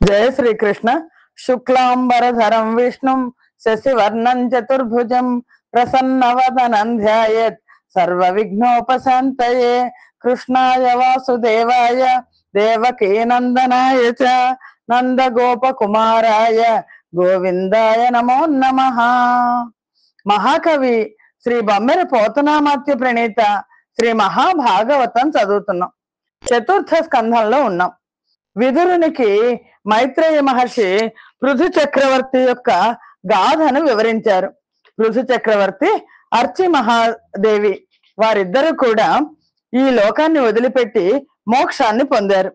జయ శ్రీకృష్ణ. శుక్లాంబరధరం విష్ణుం శశివర్ణం చతుర్భుజం ప్రసన్నవదనం ధ్యాయేత్ సర్వ విఘ్నోపశాంతయే. కృష్ణాయ వాసుదేవాయ దేవకీ నందనాయ చ నందగోపకుమారాయ గోవిందాయ నమో నమః. మహాకవి శ్రీ బొమ్మెర పోతనామాత్య ప్రణీత శ్రీ మహాభాగవతం చదువుతున్నాం. చతుర్థ స్కంధంలో ఉన్నాం. విదురునికి మైత్రేయ మహర్షి పృథు చక్రవర్తి యొక్క గాథను వివరించారు. పృథు చక్రవర్తి, అర్చి మహాదేవి వారిద్దరూ కూడా ఈ లోకాన్ని వదిలిపెట్టి మోక్షాన్ని పొందారు.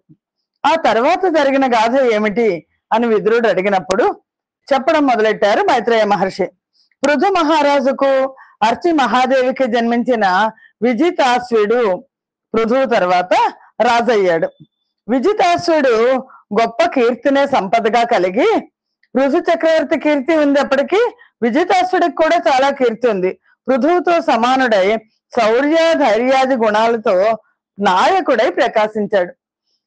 ఆ తర్వాత జరిగిన గాథ ఏమిటి అని విదురుడు అడిగినప్పుడు చెప్పడం మొదలెట్టారు మైత్రేయ మహర్షి. పృథు మహారాజుకు అర్చి మహాదేవికి జన్మించిన విజితాశ్వుడు పృథువు తర్వాత రాజయ్యాడు. విజితాశ్వుడు గొప్ప కీర్తినే సంపదగా కలిగి, పృథు చక్రవర్తి కీర్తి ఉన్నప్పటికీ విజితాశ్వుడికి కూడా చాలా కీర్తి ఉంది. పృథువుతో సమానుడై శౌర్య ధైర్యాది గుణాలతో నాయకుడై ప్రకాశించాడు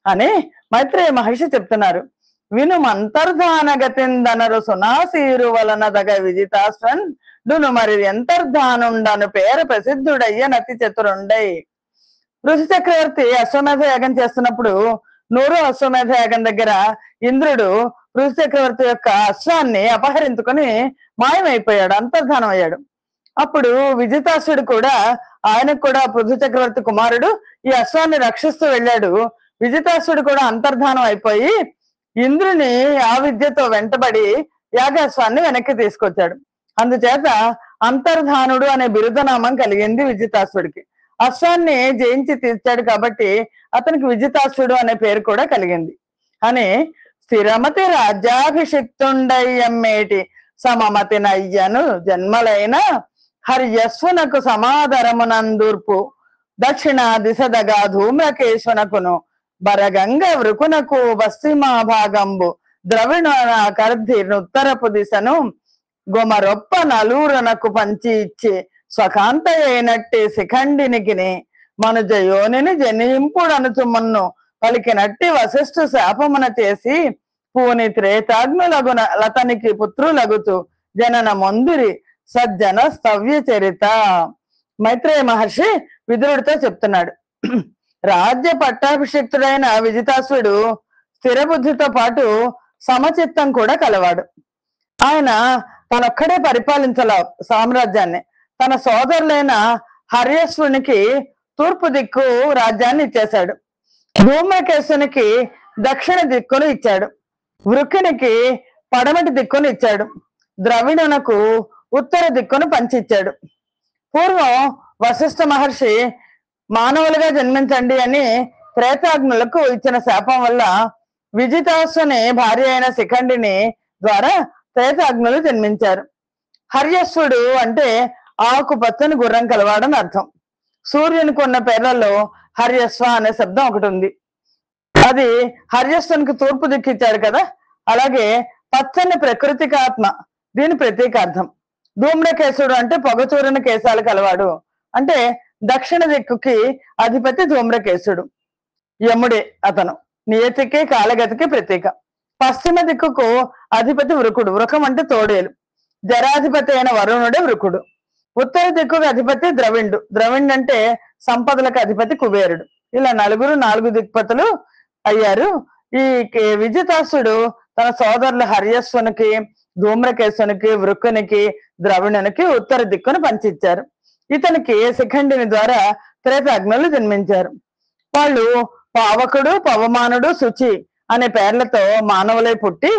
అని మైత్రేయ మహర్షి చెప్తున్నారు. విను మంతర్ధాన గతిందనరు సునాసీరు వలన దగ విజితాశ్వన్ డును మరి ఎంతర్ధానుండను పేర ప్రసిద్ధుడయ్య నతి చతురుండై. పృథు చక్రవర్తి అశ్వమేధ యాగం చేస్తున్నప్పుడు 100వ అశ్వమేధ యాగం దగ్గర ఇంద్రుడు పృథు చక్రవర్తి యొక్క అశ్వాన్ని అపహరించుకొని మాయమైపోయాడు, అంతర్ధానం అయ్యాడు. అప్పుడు విజితాశ్వుడు కూడా, ఆయనకు కూడా పృథు చక్రవర్తి కుమారుడు, ఈ అశ్వాన్ని రక్షిస్తూ వెళ్ళాడు. విజితాశ్వుడు కూడా అంతర్ధానం అయిపోయి ఇంద్రుని ఆ విద్యతో వెంటబడి యాగాశ్వాన్ని వెనక్కి తీసుకొచ్చాడు. అందుచేత అంతర్ధానుడు అనే బిరుదనామం కలిగింది విజితాశ్వుడికి. అశ్వాన్ని జయించి తీర్చాడు కాబట్టి అతనికి విజితాశ్వుడు అనే పేరు కూడా కలిగింది అని స్థిరమతి రాజ్యాభిషిక్తుండయ్యమ్మేటి సమమతి నయ్యను జన్మలైన హర్యస్వునకు సమాదరమునందూర్పు దక్షిణ దిశదగా ధూమ్రకేశునకును బరగంగ వృకునకు పశ్చిమ భాగంబు ద్రవిణ కర్ధి ఉత్తరపు దిశను గొమరొప్ప నలూరనకు పంచి ఇచ్చి స్వకాంత అయినట్టి శిఖండినికిని మనుజ యోనిని జనింపుడనుచుమన్ను పలికినట్టి వశిష్ఠు శాపమున చేసి పూని త్రేతాగ్నులగున లతనికి పుత్రులగుతూ జనన మందురి సజ్జన స్తవ్య చరిత. మైత్రేయ మహర్షి విదురుడితో చెప్తున్నాడు. రాజ్య పట్టాభిషిక్తుడైన విజితాశ్వుడు స్థిర బుద్ధితో పాటు సమచిత్తం కూడా కలవాడు. ఆయన తనొక్కడే పరిపాలించాల సామ్రాజ్యాన్ని. తన సోదరులైన హర్యశ్వునికి తూర్పు దిక్కు రాజ్యాన్ని ఇచ్చేశాడు. ధూమ్రకేశునికి దక్షిణ దిక్కును ఇచ్చాడు. వృక్కునికి పడమటి దిక్కును ఇచ్చాడు. ద్రవిణునకు ఉత్తర దిక్కును పంచిచ్చాడు. పూర్వం వశిష్ఠ మహర్షి మానవులుగా జన్మించండి అని త్రేతాగ్నులకు ఇచ్చిన శాపం వల్ల విజితాశ్వని భార్య అయిన శిఖండిని ద్వారా త్రేతాగ్నులు జన్మించారు. హర్యశ్వుడు అంటే ఆకు పచ్చని గుర్రం కలవాడని అర్థం. సూర్యునికి ఉన్న పేర్లలో హర్యస్వ అనే శబ్దం ఒకటి ఉంది. అది హర్యస్వునికి తూర్పు దిక్కిచ్చాడు కదా, అలాగే పచ్చని ప్రకృతికి ఆత్మ, దీని ప్రతీకార్థం. ధూమ్రకేశుడు అంటే పొగచూరిన కేశాలు కలవాడు అంటే దక్షిణ దిక్కుకి అధిపతి ధూమ్రకేశుడు, యముడే అతను, నియతికి కాలగతికి ప్రతీక. పశ్చిమ దిక్కుకు అధిపతి వృకుడు, వృకం అంటే తోడేలు, జరాధిపతి అయిన వరుణుడే వృకుడు. ఉత్తర దిక్కుకు అధిపతి ద్రవిణుడు, ద్రవిణుడు అంటే సంపదలకు అధిపతి కుబేరుడు. ఇలా నలుగురు 4 దిక్పతులు అయ్యారు. ఈ విజితాసుడు తన సోదరులు హర్యస్వునికి, ధూమ్రకేశునికి, వృక్కునికి, ద్రవిణునికి ఉత్తర దిక్కును పంచిచ్చారు. ఇతనికి శిఖండిని ద్వారా త్రేతాగ్నులు జన్మించారు. వాళ్ళు పావకుడు, పవమానుడు, శుచి అనే పేర్లతో మానవులై పుట్టి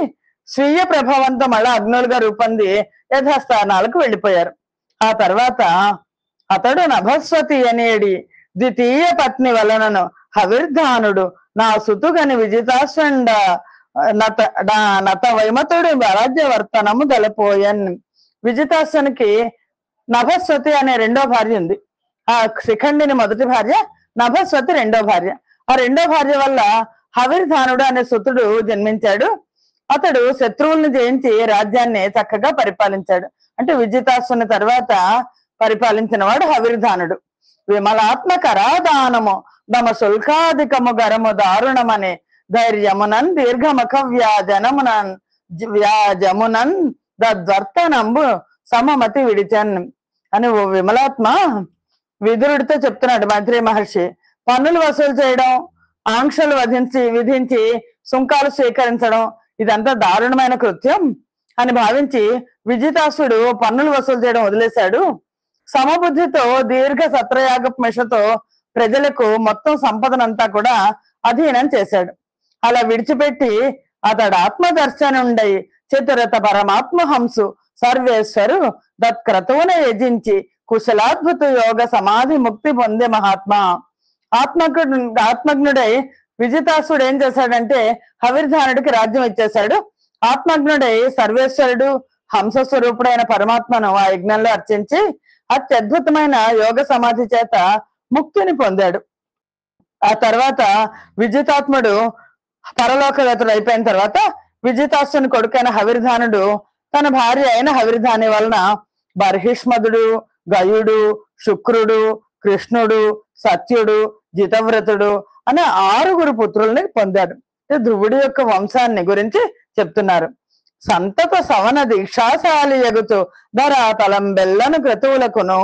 స్వీయ ప్రభావంతో మళ్ళా అగ్నులుగా రూపొంది యథాస్థానాలకు వెళ్ళిపోయారు. ఆ తర్వాత అతడు నభస్వతి అనేడి ద్వితీయ పత్ని వలనను హవిర్ధానుడు నా సుతుగని విజితాశ్వండ నత వైమతుడు రాజ్యవర్తనము గలపోయన్. విజితాశ్వనికి నభస్వతి అనే రెండో భార్య ఉంది. ఆ శిఖండిని మొదటి భార్య, నభస్వతి రెండో భార్య. ఆ రెండో భార్య వల్ల హవిర్ధానుడు అనే సుతుడు జన్మించాడు. అతడు శత్రువుల్ని జయించి రాజ్యాన్ని చక్కగా పరిపాలించాడు. అంటే విజితాశ్వని తర్వాత పరిపాలించిన వాడు హవిర్ధానుడు. విమలాత్మ కరాదానము దమ శుల్కాధికము గరము దారుణమని ధైర్యమునన్ దీర్ఘముఖ వ్యాజమునన్ దద్వర్తనంబు సమమతి విడిచన్ అని ఓ విమలాత్మ విదురుడితో చెప్తున్నాడు మైత్రేయ మహర్షి. పన్నులు వసూలు చేయడం, ఆంక్షలు విధించి సుంకాలు స్వీకరించడం ఇదంతా దారుణమైన కృత్యం అని భావించి విజితాసుడు పన్నులు వసూలు చేయడం వదిలేశాడు. సమబుద్ధితో దీర్ఘ సత్రయాగ మిషతో ప్రజలకు మొత్తం సంపదనంతా కూడా అధీనం చేశాడు. అలా విడిచిపెట్టి అతడు ఆత్మదర్శనుండై చతురత పరమాత్మ హంసు సర్వేశ్వరు దత్క్రతువున యజించి కుశలాద్భుత యోగ సమాధి ముక్తి పొందే మహాత్మా. ఆత్మజ్ఞుడై విజితాసుడు ఏం చేశాడంటే హవిర్ధానుడికి రాజ్యం ఇచ్చేశాడు. ఆత్మజ్ఞుడై సర్వేశ్వరుడు హంస స్వరూపుడైన పరమాత్మను ఆ యజ్ఞంలో అర్చించి అత్యద్భుతమైన యోగ సమాధి చేత ముక్తిని పొందాడు. ఆ తర్వాత విజితాత్ముడు పరలోకగతుడు అయిపోయిన తర్వాత విజితాసుని కొడుకైన హవిర్ధానుడు తన భార్య అయిన హవిర్ధాని వలన బర్హిష్మదుడు, గయుడు, శుక్రుడు, కృష్ణుడు, సత్యుడు, జితవ్రతుడు అనే 6 పుత్రుల్ని పొందాడు. ధ్రువుడి యొక్క వంశాన్ని గురించి చెప్తున్నారు. సంతత సవన దీక్షాశాలి ఎగుతూ ధరాతలం బెల్లను క్రతువులకును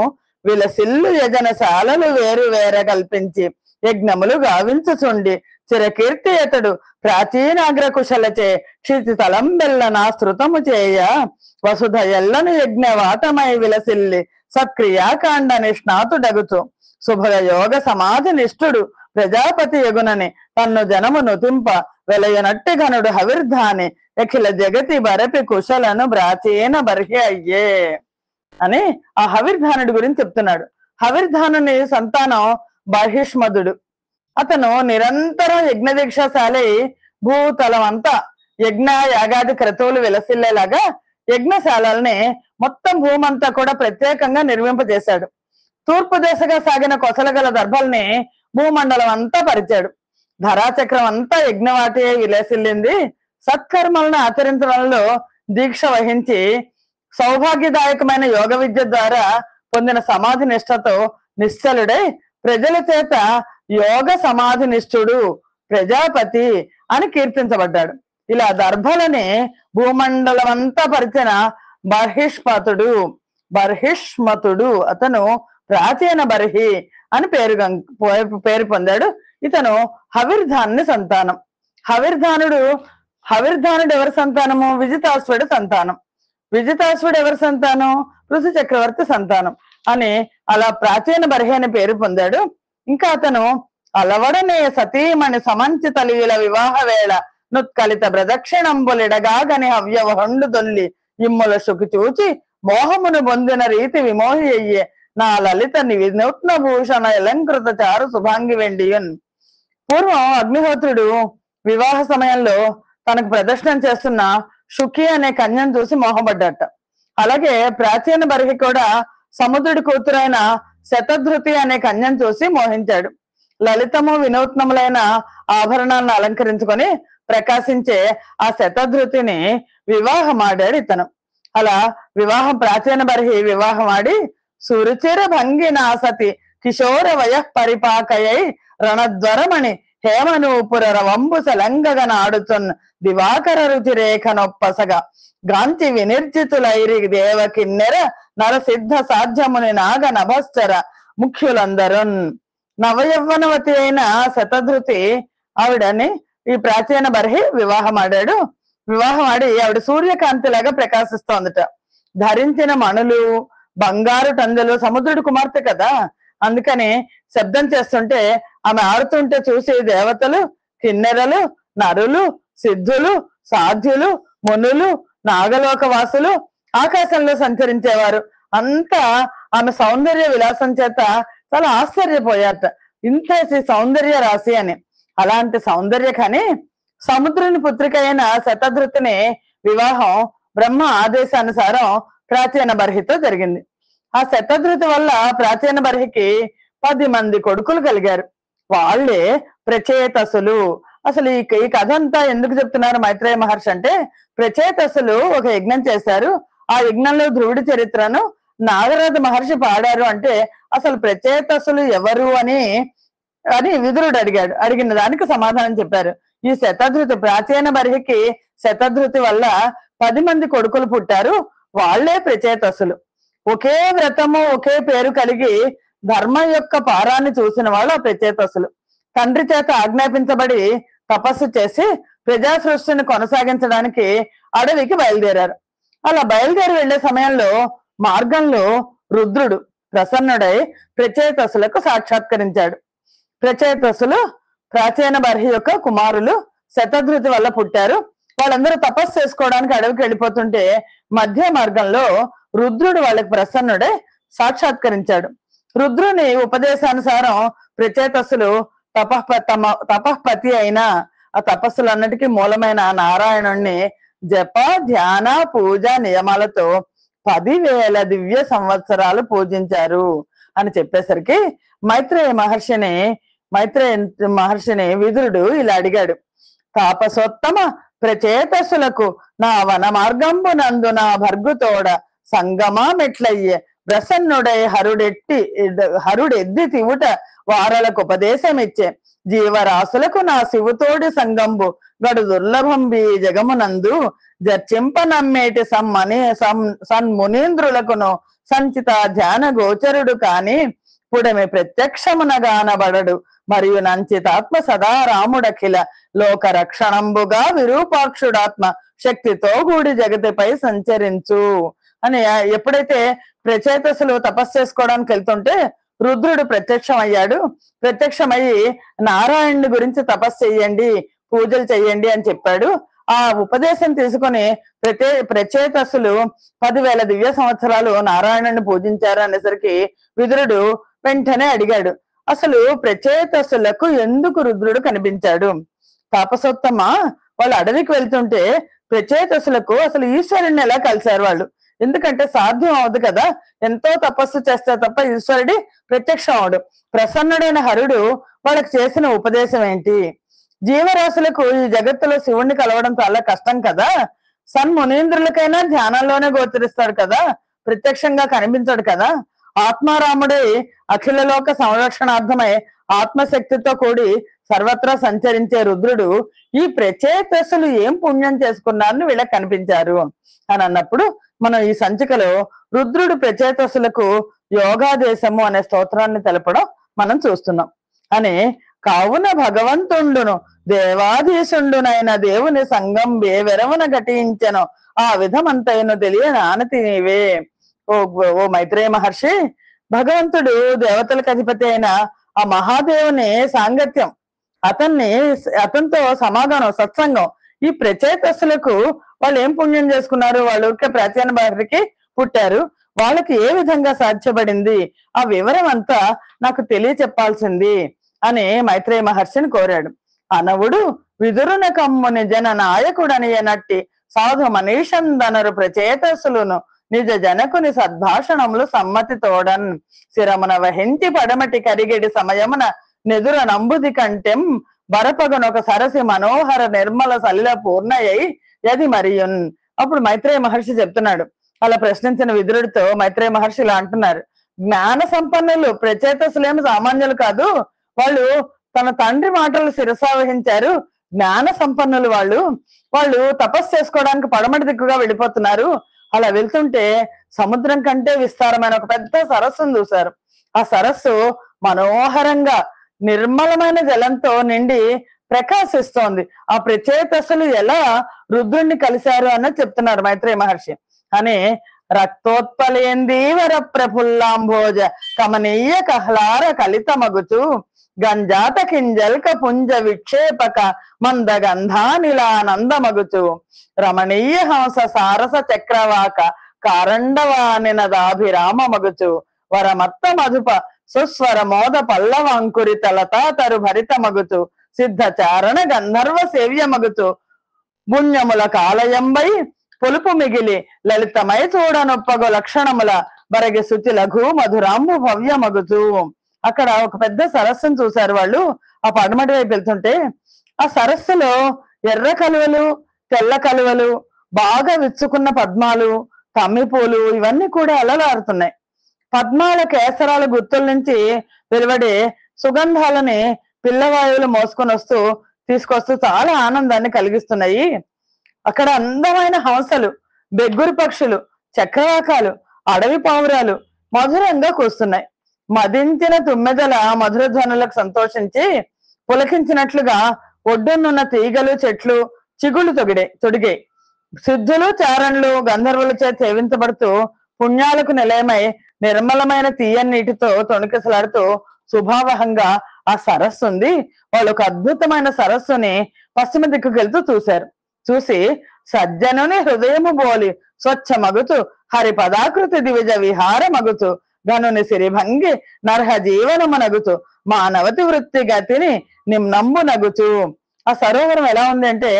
విలసిల్లు యజనశాలలు వేరు వేర కల్పించి యజ్ఞములు గావించుచుండి చిరకీర్తి అతడు ప్రాచీనాగ్ర కుశలచే క్షితి తలం బెల్లనా శృతము చేయ వసుధ ఎల్లను యజ్ఞవాటమై విలసిల్లి సత్క్రియాకాండ నిష్ణాతుడగుతూ శుభగ యోగ సమాధి నిష్ఠుడు ప్రజాపతి యగునని తన్ను జనము నుతింప వెలయనట్టి ఘనుడు హవిర్ధాని అఖిల జగతి బరపి కుశలను ప్రాచీన బర్హి అయ్యే అని ఆ హవిర్ధానుడి గురించి చెప్తున్నాడు. హవిర్ధానుని సంతానం బర్హిష్మదుడు. అతను నిరంతరం యజ్ఞ దీక్షాశాలి భూతలం అంతా యజ్ఞ యాగాది క్రతువులు విలసిల్లేలాగా యజ్ఞశాలని మొత్తం భూమంతా కూడా ప్రత్యేకంగా నిర్మింపజేశాడు. తూర్పు దిశగా సాగిన కొసలగల దర్భల్ని భూమండలం అంతా పరిచాడు. ధరాచక్రం అంతా యజ్ఞవాటి విలసిల్లింది. సత్కర్మలను ఆచరించడంలో దీక్ష వహించి సౌభాగ్యదాయకమైన యోగ విద్య ద్వారా పొందిన సమాధి నిష్ఠతో నిశ్చలుడై ప్రజల చేత యోగ సమాధి నిష్ఠుడు ప్రజాపతి అని కీర్తించబడ్డాడు. ఇలా దర్భలని భూమండలం అంతా పరిచిన బర్హిష్మతుడు అతను ప్రాచీన బర్హి అని పేరు పొందాడు. ఇతను హవిర్ధానుని సంతానం. హవిర్ధానుడు ఎవరి సంతానము? విజితాశ్వుడి సంతానం. విజితాశ్వుడు ఎవరి సంతానం? పృథు చక్రవర్తి సంతానం అని అలా ప్రాచీన బర్హి అని పేరు పొందాడు. ఇంకా అతను అలవడనే సతీమణి సమంచిత లీల వివాహ వేళ నుత్కలిత ప్రదక్షిణంబులిడగాగని హవ్యవహండు దొల్లి ఇమ్ముల శుకి చూచి మోహమును పొందిన రీతి విమోహి అయ్యే నా లలిత వినూత్న భూషణ అలంకృత చారు శుభాంగి వెండియన్. పూర్వం అగ్నిహోత్రుడు వివాహ సమయంలో తనకు ప్రదర్శనం చేస్తున్న శుకి అనే కన్యను చూసి మోహపడ్డట. అలాగే ప్రాచీన బర్హి కూడా సముద్రుడి కూతురైన శతధృతి అనే కన్యను చూసి మోహించాడు. లలితము వినూత్నములైన ఆభరణాలను అలంకరించుకొని ప్రకాశించే ఆ శతధృతిని వివాహమాడాడు ఇతను. అలా ప్రాచీన బర్హి వివాహమాడి సురుచిర భంగిన సతి కిశోర వయ పరిపాకయై రణద్వరమణి హేమనూపుర రవంబు సలంగగనాడుచున్ దివాకర రుచి రేఖ నొప్పసగా గాంచి వినిర్జితులైరి దేవ కిన్నెర నరసిద్ధ సాధ్యముని నాగ నభశ్చర ముఖ్యులందరున్. నవయవ్వనవతి అయిన శతధృతి ఆవిడని ఈ ప్రాచీన బర్హి వివాహమాడాడు. వివాహమాడి ఆవిడ సూర్యకాంతిలాగా ప్రకాశిస్తోందట. ధరించిన మణులు, బంగారు టందులు, సముద్రుడి కుమార్తె కదా, అందుకని శబ్దం చేస్తుంటే ఆమె ఆడుతుంటే చూసి దేవతలు, కిన్నెరలు, నరులు, సిద్ధులు, సాధ్యులు, మునులు, నాగలోకవాసులు ఆకాశంలో సంచరించేవారు అంతా ఆమె సౌందర్య విలాసం చేత చాలా ఆశ్చర్యపోయారట. ఇంతేసి సౌందర్య రాశి అని. అలాంటి సౌందర్య కానీ సముద్రుని పుత్రిక అయిన శతధృతిని వివాహం బ్రహ్మ ఆదేశానుసారం ప్రాచీన బర్హితో జరిగింది. ఆ శతధృతి వల్ల ప్రాచీన బర్హికి 10 మంది కొడుకులు కలిగారు. వాళ్ళే ప్రచేతసులు. అసలు ఈ కథ అంతా ఎందుకు చెప్తున్నారు మైత్రేయ మహర్షి అంటే, ప్రచేతసులు ఒక యజ్ఞం చేశారు. ఆ యజ్ఞంలో ధ్రువుడి చరిత్రను నాగరాజ మహర్షి పాడారు. అంటే అసలు ప్రచేతసులు ఎవరు అని విదురుడు అడిగాడు. అడిగిన దానికి సమాధానం చెప్పారు. ఈ శతధృతి ప్రాచీన బర్హికి శతధృతి వల్ల 10 మంది కొడుకులు పుట్టారు. వాళ్లే ప్రచేతసులు. ఒకే వ్రతము ఒకే పేరు కలిగి ధర్మం యొక్క పారాన్ని చూసిన వాళ్ళు ఆ ప్రచేతసులు. తండ్రి చేత ఆజ్ఞాపించబడి తపస్సు చేసి ప్రజా సృష్టిని కొనసాగించడానికి అడవికి బయలుదేరారు. అలా బయలుదేరి వెళ్లే సమయంలో మార్గంలో రుద్రుడు ప్రసన్నుడై ప్రచేతసులకు సాక్షాత్కరించాడు. ప్రచేతసులు ప్రాచీన బర్హి యొక్క కుమారులు, శతధృతి వల్ల పుట్టారు. వాళ్ళందరూ తపస్సు చేసుకోవడానికి అడవికి వెళ్ళిపోతుంటే మధ్య మార్గంలో రుద్రుడు వాళ్ళకి ప్రసన్నుడై సాక్షాత్కరించాడు. రుద్రుని ఉపదేశానుసారం ప్రచేతసులు తపఃపతి అయిన ఆ తపస్సులన్నిటికీ మూలమైన నారాయణుణ్ణి జప ధ్యాన పూజ నియమాలతో 10,000 దివ్య సంవత్సరాలు పూజించారు అని చెప్పేసరికి మైత్రేయ మహర్షిని విదురుడు ఇలా అడిగాడు. తాపసోత్తమ ప్రచేతసులకు నా వన మార్గంబు నందు నా భర్గుతోడ సంగమా మెట్లయ్యే ప్రసన్నుడై హరుడెద్ది తివుట వారలకు ఉపదేశమిచ్చే జీవరాశులకు నా శివుతోడి సంగంబు గడు దుర్లభంబి జగమునందు జర్చింప నమ్మేటి సన్మునీంద్రులకును సంచిత ధ్యాన గోచరుడు కాని పుడమి ప్రత్యక్షమునగానబడడు మరియు నంచితాత్మ సదా రాముడఖిల లోక రక్షణంబుగా విరూపాక్షుడాత్మ శక్తితో కూడి జగతిపై సంచరించు అని. ఎప్పుడైతే ప్రచేతసులు తపస్సు చేసుకోవడానికి వెళ్తుంటే రుద్రుడు ప్రత్యక్షమయ్యి నారాయణుడి గురించి తపస్సు చెయ్యండి, పూజలు చెయ్యండి అని చెప్పాడు. ఆ ఉపదేశం తీసుకొని ప్రచేతసులు 10,000 దివ్య సంవత్సరాలు నారాయణుడిని పూజించారు అనేసరికి విదురుడు వెంటనే అడిగాడు, అసలు ప్రచేతసులకు ఎందుకు రుద్రుడు కనిపించాడు? తాపసోత్తమ, వాళ్ళు అడవికి వెళ్తుంటే ప్రచేతసులకు అసలు ఈశ్వరుణ్ణి ఎలా కలిశారు వాళ్ళు? ఎందుకంటే సాధ్యం అవదు కదా, ఎంతో తపస్సు చేస్తే తప్ప ఈశ్వరుడి ప్రత్యక్షం అవడు. ప్రసన్నుడైన హరుడు వాళ్ళకి చేసిన ఉపదేశం ఏంటి? జీవరాశులకు ఈ జగత్తులో శివుణ్ణి కలవడం చాలా కష్టం కదా, సన్మునీంద్రులకైనా ధ్యానంలోనే గోచరిస్తాడు కదా, ప్రత్యక్షంగా కనిపించాడు కదా. ఆత్మారాముడై అఖిల లోక సంరక్షణార్థమై ఆత్మశక్తితో కూడి సర్వత్రా సంచరించే రుద్రుడు ఈ ప్రచేతసులు ఏం పుణ్యం చేసుకున్నారని వీళ్ళకి కనిపించారు అని అన్నప్పుడు మనం ఈ సంచికలో రుద్రుడు ప్రచేతసులకు యోగాదేశము అనే స్తోత్రాన్ని తెలపడం మనం చూస్తున్నాం. అని కావున భగవంతుండును దేవాధీశుండునైన దేవుని సంగం వెరవన ఘటించెను ఆ విధమంతైను తెలియనానతి నీవే. ఓ మైత్రేయ మహర్షి, భగవంతుడు దేవతలకు అధిపతి అయిన ఆ మహాదేవుని సాంగత్యం, అతనితో సమాధానం, సత్సంగం, ఈ ప్రచేతసులకు వాళ్ళు ఏం పుణ్యం చేసుకున్నారు? వాళ్ళు ప్రాచీన బర్హికి పుట్టారు, వాళ్ళకి ఏ విధంగా సాధ్యపడింది? ఆ వివరం అంతా నాకు తెలియచెప్పాల్సింది అని మైత్రేయ మహర్షిని కోరాడు. అనవుడు విదురున కమ్ముని జన నాయకుడని నట్టి సాధు మనీషందనరు ప్రచేతసులును నిజ జనకుని సద్భాషణములు సమ్మతి తోడన్ శిరమున వహించి పడమటి కరిగెడి సమయమున నెదుర నంబుది కంటెం బరపగనొక సరసి మనోహర నిర్మల సలిల పూర్ణయ్యి యది మరియున్. అప్పుడు మైత్రేయ మహర్షి చెప్తున్నాడు. అలా ప్రశ్నించిన విదురుడితో మైత్రేయ మహర్షి ఇలా అంటున్నారు, జ్ఞాన సంపన్నులు ప్రచేతసులేమి సామాన్యులు కాదు, వాళ్ళు తన తండ్రి మాటలు శిరసావహించారు, జ్ఞాన సంపన్నులు వాళ్ళు తపస్సు చేసుకోవడానికి పడమటి దిక్కుగా వెళ్ళిపోతున్నారు. అలా వెళ్తుంటే సముద్రం కంటే విస్తారమైన ఒక పెద్ద సరస్సును చూశారు. ఆ సరస్సు మనోహరంగా నిర్మలమైన జలంతో నిండి ప్రకాశిస్తోంది. ఆ ప్రచేతసులు ఎలా రుద్రుణ్ణి కలిశారు అన్నది చెప్తున్నారు మైత్రేయ మహర్షి. అని రక్తోత్పలేందీవర ప్రఫుల్లాంభోజ కమనీయ కహ్లార కలిత మగుచు గంజాత కింజల్క పుంజ విక్షేపక మంద గంధానిలానందమగుచు రమణీయ హంస సారస చక్రవాక కారండవానినదాభిరామ మగుచు వరమత్త మధుప సుస్వర మోద పల్లవంకురిత లతాతరు భరిత మగుచు సిద్ధ చారణ గంధర్వ సేవ్య మగుచు పుణ్యముల కాలయంబై పొలుపు మిగిలి లలితమై చూడనొప్పగో లక్షణముల బరగి శుచి లఘు మధురాంబు భవ్య మగుచు. అక్కడ ఒక పెద్ద సరస్సును చూశారు వాళ్ళు. ఆ పడమటి వైపు వెళ్తుంటే ఆ సరస్సులో ఎర్ర కలువలు, తెల్ల కలువలు, బాగా విచ్చుకున్న పద్మాలు, తమ్మిపూలు ఇవన్నీ కూడా అలలాడుతున్నాయి. పద్మాల కేసరాల గుర్తుల నుంచి వెలువడే సుగంధాలని పిల్లవాయువులు మోసుకొని వస్తూ తీసుకొస్తూ చాలా ఆనందాన్ని కలిగిస్తున్నాయి. అక్కడ అందమైన హంసలు, బెగ్గురు పక్షులు, చక్రవాకాలు, అడవి పావురాలు మధురంగా కూస్తున్నాయి. మదించిన తుమ్మెదల మధుర ధ్వనులకు సంతోషించి పులకించినట్లుగా ఒడ్డునున్న తీగలు, చెట్లు చిగుళ్ళు తొడిగాయి. సిద్ధులు, చారణులు గంధర్వులచే సేవించబడుతూ పుణ్యాలకు నిలయమై నిర్మలమైన తీయని నీటితో తొణికిసలాడుతూ శుభావహంగా ఆ సరస్సు ఉంది. వాళ్ళు ఒక అద్భుతమైన సరస్సుని పశ్చిమ దిక్కుకెళ్తూ చూశారు. చూసి సజ్జనుని హృదయము బోలి స్వచ్ఛ మగుతు హరి పదాకృతి దివిజ విహార మగుతు గనుని సిరిభంగి నర్హ జీవనము నగుతు మానవతి వృత్తి గతిని నిమ్నంబు నగుతూ. ఆ సరోవరం ఎలా ఉంది అంటే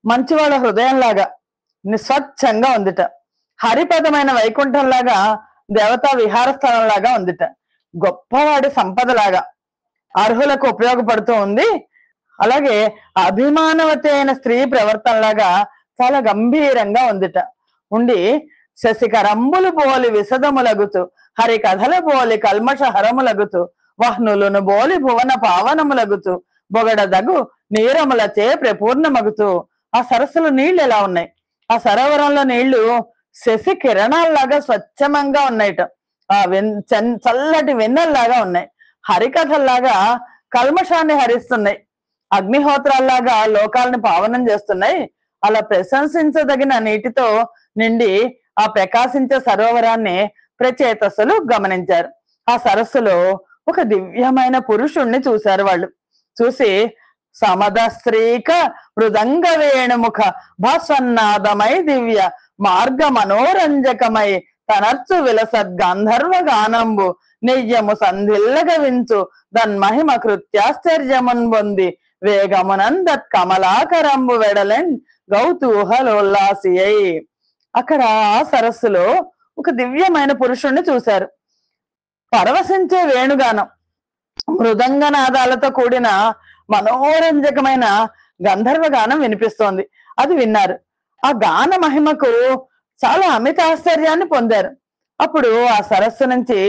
మంచివాళ్ళ హృదయంలాగా నిస్వచ్ఛంగా ఉందిట. హరిపదమైన వైకుంఠంలాగా, దేవతా విహార స్థలంలాగా ఉందిట. గొప్పవాడి సంపదలాగా అర్హులకు ఉపయోగపడుతూ ఉంది. అలాగే అభిమానవతి అయిన స్త్రీ ప్రవర్తనలాగా చాలా గంభీరంగా ఉందిట. ఉండి శశికరంబులు బోలి విశదములగుతూ హరి కథల బోలి కల్మష హరములగుతూ వహ్నులను బోలి భువన పావనములగుతూ బొగడదగు నీరములచే ప్రపూర్ణమగుతూ. ఆ సరస్సులో నీళ్లు ఎలా ఉన్నాయి? ఆ సరోవరంలో నీళ్లు శశి కిరణాల్లాగా స్వచ్ఛమంగా ఉన్నాయిట. ఆ చల్లటి వెన్నెల్లాగా ఉన్నాయి. హరికథల్లాగా కల్మషాన్ని హరిస్తున్నాయి. అగ్నిహోత్రాల్లాగా లోకాలను పావనం చేస్తున్నాయి. అలా ప్రశంసించదగిన నీటితో నిండి ఆ ప్రకాశించే సరోవరాన్ని ప్రచేతసులు గమనించారు. ఆ సరస్సులో ఒక దివ్యమైన పురుషుణ్ణి చూశారు. వాళ్ళు చూసి సమదస్త్రీక మృదంగ వేణుముఖ భాస్వన్నాదమై దివ్య మార్గ మనోరంజకమై తనర్చు విలసద్ గంధర్వ గానంబు నెయ్యము సంధిల్లగ వించు దన్మహిమ కృత్యాశ్చర్యమున్ పొంది వేగమునందత్ కమలాకరంబు వెడలెన్ గౌతూహలోల్లాసియై. అక్కడ ఆ సరస్సులో ఒక దివ్యమైన పురుషుణ్ణి చూశారు. పరవశించే వేణుగానం, మృదంగనాదాలతో కూడిన మనోరంజకమైన గంధర్వ గానం వినిపిస్తోంది. అది విన్నారు. ఆ గాన మహిమకు చాలా అమిత ఆశ్చర్యాన్ని పొందారు. అప్పుడు ఆ సరస్సు నుంచి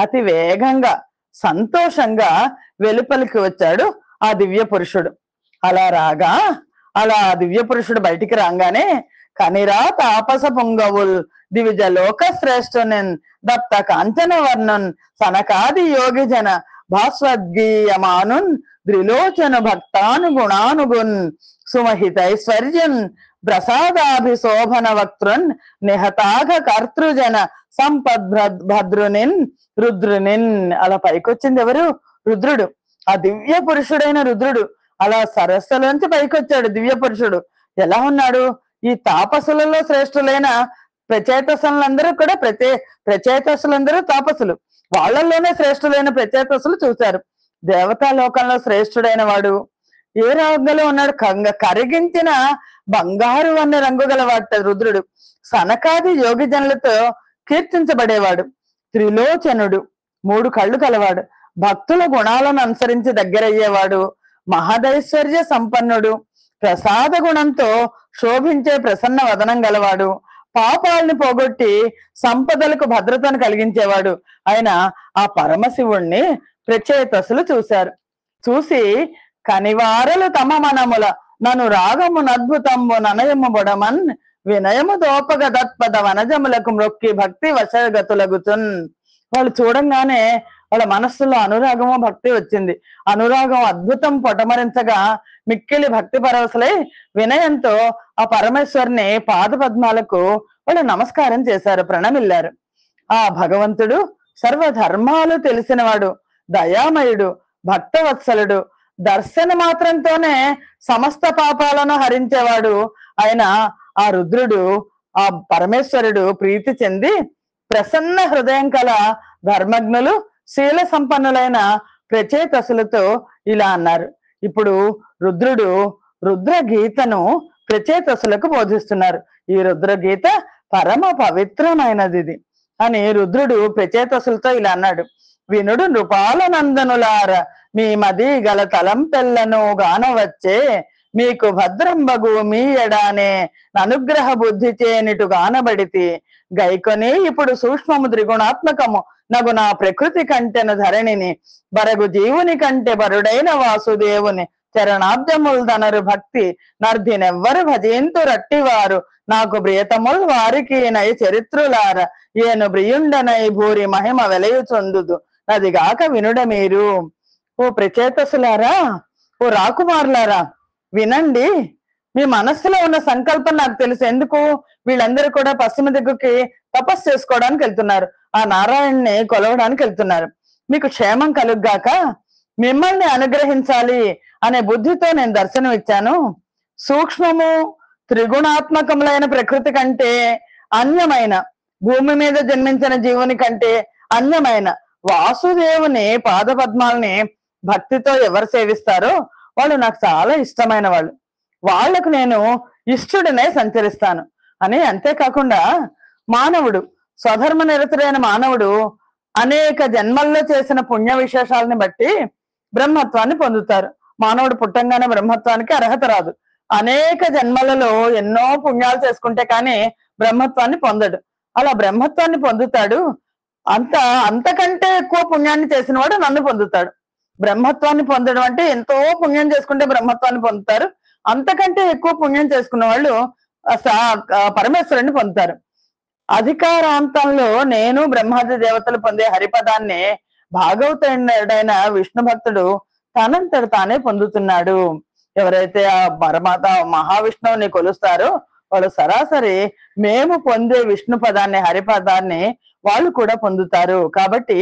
అతి వేగంగా సంతోషంగా వెలుపలికి వచ్చాడు ఆ దివ్య పురుషుడు. అలా దివ్య పురుషుడు బయటికి రాగానే కనిరా తాపస పొంగవుల్ దివిజ లోక శ్రేష్ఠునిన్ దత్త కాంచన వర్ణున్ సనకాది యోగి జన భాస్వద్గీయమానున్ ద్రిలోచను భక్తానుగుణానుగున్ సుమహితైశ్వర్యన్ ప్రసాదాభిశోభన వక్తృన్ నిహతాఘ కర్తృజన సంపద్భద్రునిన్ రుద్రునిన్. అలా పైకొచ్చింది ఎవరు? రుద్రుడు. ఆ దివ్య పురుషుడైన రుద్రుడు అలా సరస్సులోంచి పైకొచ్చాడు. దివ్య పురుషుడు ఎలా ఉన్నాడు? ఈ తాపసులలో శ్రేష్ఠులైన ప్రచేతసులందరూ కూడా ప్రచేతసులందరూ తాపసులు. వాళ్ళల్లోనే శ్రేష్ఠులైన ప్రచేతసులు చూశారు. దేవతా లోకంలో శ్రేష్ఠుడైన వాడు ఏ రంగులో ఉన్నాడు? కరిగించిన బంగారు అనే రంగు గలవాట రుద్రుడు. సనకాది యోగి జనులతో కీర్తించబడేవాడు. త్రిలోచనుడు, 3 కళ్ళు కలవాడు. భక్తుల గుణాలను అనుసరించి దగ్గరయ్యేవాడు. మహదైశ్వర్య సంపన్నుడు. ప్రసాద గుణంతో శోభించే ప్రసన్న వదనం గలవాడు. పాపాలని పోగొట్టి సంపదలకు భద్రతను కలిగించేవాడు. ఆయన ఆ పరమశివుణ్ణి ప్రచేతసులు చూశారు. చూసి కనివారలు తమ మనముల నను రాగము నద్భుతము ననయము బొడమన్ వినయము దోపగ దత్పద వనజములకు మొక్కి భక్తి వశగతులగుతున్. వాళ్ళు చూడంగానే వాళ్ళ మనస్సులో అనురాగము భక్తి వచ్చింది. అనురాగం అద్భుతం పొటమరించగా మిక్కిలి భక్తి పరవశులై వినయంతో ఆ పరమేశ్వరుని పాద పద్మాలకు వాళ్ళు నమస్కారం చేశారు, ప్రణమిల్లారు. ఆ భగవంతుడు సర్వధర్మాలు తెలిసినవాడు, దయామయుడు, భక్తవత్సలుడు. దర్శన మాత్రంతోనే సమస్త పాపాలను హరించేవాడు. ఆయన ఆ రుద్రుడు, ఆ పరమేశ్వరుడు ప్రీతి చెంది ప్రసన్న హృదయం కల ధర్మజ్ఞులు, శీల సంపన్నులైన ప్రచేతసులతో ఇలా అన్నారు. ఇప్పుడు రుద్రుడు రుద్ర గీతను ప్రచేతసులకు బోధిస్తున్నారు. ఈ రుద్ర గీత పరమ పవిత్రమైనది ఇది అని రుద్రుడు ప్రచేతసులతో ఇలా అన్నాడు. వినుడు నృపాల నందనులార మీ మది గల తలంపెల్లను గానవచ్చే మీకు భద్రంబగు మీ ఎడానే అనుగ్రహ బుద్ధి చేనిటు గానబడితి గైకొని ఇప్పుడు సూక్ష్మము త్రిగుణాత్మకము నగు నా ప్రకృతి కంటెను ధరణిని బరగు జీవుని కంటే బరుడైన వాసుదేవుని చరణాబ్జముల్ ధనరు భక్తి నర్ధినెవ్వరు భజేంతు రట్టివారు నాకు ప్రియతముల్ వారికి నై చరిత్రులార ఏను బ్రియుండనై భూరి మహిమ వెలయుచొందుదు నదిగాక వినుడ మీరు. ఓ ప్రచేతసులారా, ఓ రాకుమారులారా, వినండి. మీ మనస్సులో ఉన్న సంకల్పం నాకు తెలుసు. ఎందుకు? వీళ్ళందరూ కూడా పశ్చిమ దిక్కుకి తపస్సు చేసుకోవడానికి వెళ్తున్నారు, ఆ నారాయణ్ణి కొలవడానికి వెళ్తున్నారు. మీకు క్షేమం కలుగ్గాక, మిమ్మల్ని అనుగ్రహించాలి అనే బుద్ధితో నేను దర్శనం ఇచ్చాను. సూక్ష్మము త్రిగుణాత్మకములైన ప్రకృతి కంటే అన్యమైన, భూమి మీద జన్మించిన జీవుని కంటే అన్యమైన వాసుదేవుని పాదపద్మాలని భక్తితో ఎవరు సేవిస్తారో వాళ్ళు నాకు చాలా ఇష్టమైన వాళ్ళు. వాళ్లకు నేను ఇష్టడునే సంచరిస్తాను అని. అంతేకాకుండా మానవుడు, స్వధర్మ నిరతుడైన మానవుడు అనేక జన్మల్లో చేసిన పుణ్య విశేషాలని బట్టి బ్రహ్మత్వాన్ని పొందుతారు. మానవుడు పుట్టంగానే బ్రహ్మత్వానికి అర్హత రాదు. అనేక జన్మలలో ఎన్నో పుణ్యాలు చేసుకుంటే కానీ బ్రహ్మత్వాన్ని పొందడు. అలా బ్రహ్మత్వాన్ని పొందుతాడు. అంతకంటే ఎక్కువ పుణ్యాన్ని చేసిన వాడు నన్ను పొందుతాడు. బ్రహ్మత్వాన్ని పొందడం అంటే ఎంతో పుణ్యం చేసుకుంటే బ్రహ్మత్వాన్ని పొందుతారు. అంతకంటే ఎక్కువ పుణ్యం చేసుకున్న వాళ్ళు పరమేశ్వరుని పొందుతారు. అధికారాంతంలో నేను బ్రహ్మాది దేవతలు పొందే హరిపదాన్ని భాగవతుడైన విష్ణు భక్తుడు తనంతట తానే పొందుతున్నాడు. ఎవరైతే ఆ పరమాత మహావిష్ణువుని కొలుస్తారో వాళ్ళు సరాసరి మేము పొందే విష్ణు పదాన్ని, హరిపదాన్ని వాళ్ళు కూడా పొందుతారు. కాబట్టి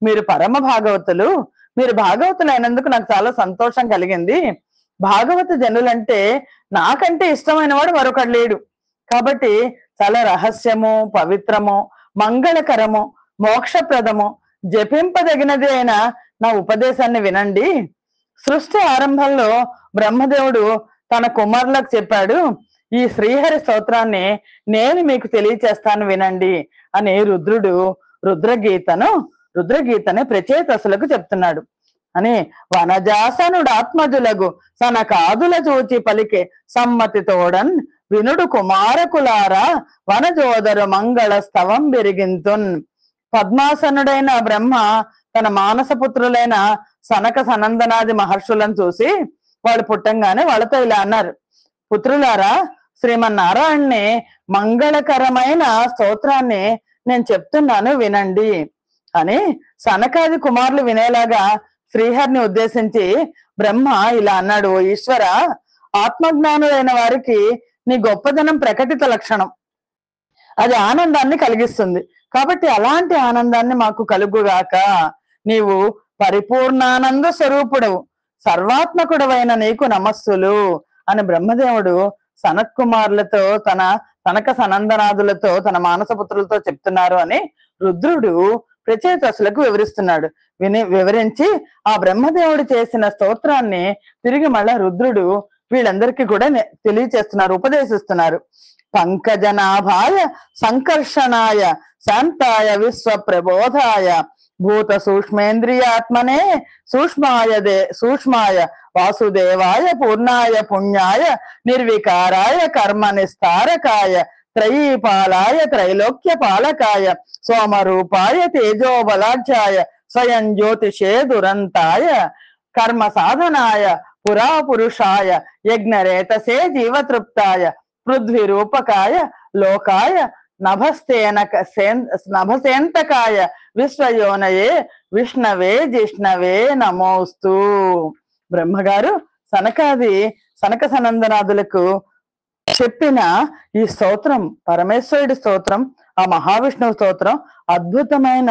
మీరు పరమ భాగవతులు. మీరు భాగవతులు అయినందుకు నాకు చాలా సంతోషం కలిగింది. భాగవత జనులంటే నాకంటే ఇష్టమైన వాడు మరొకడు లేడు. కాబట్టి చాలా రహస్యము, పవిత్రము, మంగళకరము, మోక్షప్రదము, జపింపదగినది అయిన నా ఉపదేశాన్ని వినండి. సృష్టి ఆరంభంలో బ్రహ్మదేవుడు తన కుమారులకు చెప్పాడు, ఈ శ్రీహరి స్తోత్రాన్ని నేను మీకు తెలియచేస్తాను వినండి అని రుద్రగీతని ప్రచేతసులకు చెప్తున్నాడు అని. వనజాసనుడు ఆత్మజులగు సనకాదుల చూచి పలికే సమ్మతి తోడన్ వినుడు కుమారకులారా వనజోదరు మంగళ స్తవం బెరిగింతున్. పద్మాసనుడైన బ్రహ్మ తన మానసపుత్రులైన సనక సనందనాది మహర్షులను చూసి వాళ్ళు పుట్టంగానే వాళ్ళతో ఇలా అన్నారు, పుత్రులారా, శ్రీమన్నారాయణ్ణి మంగళకరమైన స్తోత్రాన్ని నేను చెప్తున్నాను వినండి అని. సనకాది కుమారులు వినేలాగా శ్రీహరిని ఉద్దేశించి బ్రహ్మ ఇలా అన్నాడు, ఓ ఈశ్వర, ఆత్మజ్ఞానులైన వారికి నీ గొప్పదనం ప్రకటిత లక్షణం. అది ఆనందాన్ని కలిగిస్తుంది. కాబట్టి అలాంటి ఆనందాన్ని మాకు కలుగుగాక. నీవు పరిపూర్ణానంద స్వరూపుడవు, సర్వాత్మకుడవైన నీకు నమస్సులు అని బ్రహ్మదేవుడు సనత్ కుమారులతో, తనక సనందనాదులతో, తన మానసపుత్రులతో చెప్తున్నారు అని రుద్రుడు ప్రచేతసులకు వివరిస్తున్నాడు. వివరించి ఆ బ్రహ్మదేవుడు చేసిన స్తోత్రాన్ని తిరిగి మళ్ళా రుద్రుడు వీళ్ళందరికీ కూడా తెలియచేస్తున్నారు, ఉపదేశిస్తున్నారు. పంకజనాభాయ సంకర్షణాయ శాంతాయ విశ్వ ప్రబోధాయ భూత సూక్ష్మేంద్రియాత్మనే సూక్ష్మాయ వాసుదేవాయ పూర్ణాయ పుణ్యాయ నిర్వికారాయ కర్మ నిస్తారకాయ త్రయీపాలాయ త్రైలోక్య పాలకాయ సోమరూపాయ తేజోబలాఢ్యాయ స్వయం జ్యోతిషే దురంతాయ కర్మ సాధనాయ పురాపురుషాయ యజ్ఞరేతసే జీవతృప్తాయ పృథ్వీ రూపకాయ లోకాయ నభసేంతకాయ విశ్వయోనయే విష్ణవే జిష్ణవే నమోస్తు. బ్రహ్మగారు సనక సనందనాదులకు చెప్పిన ఈ స్తోత్రం, పరమేశ్వరుడి స్తోత్రం, ఆ మహావిష్ణువు స్తోత్రం అద్భుతమైన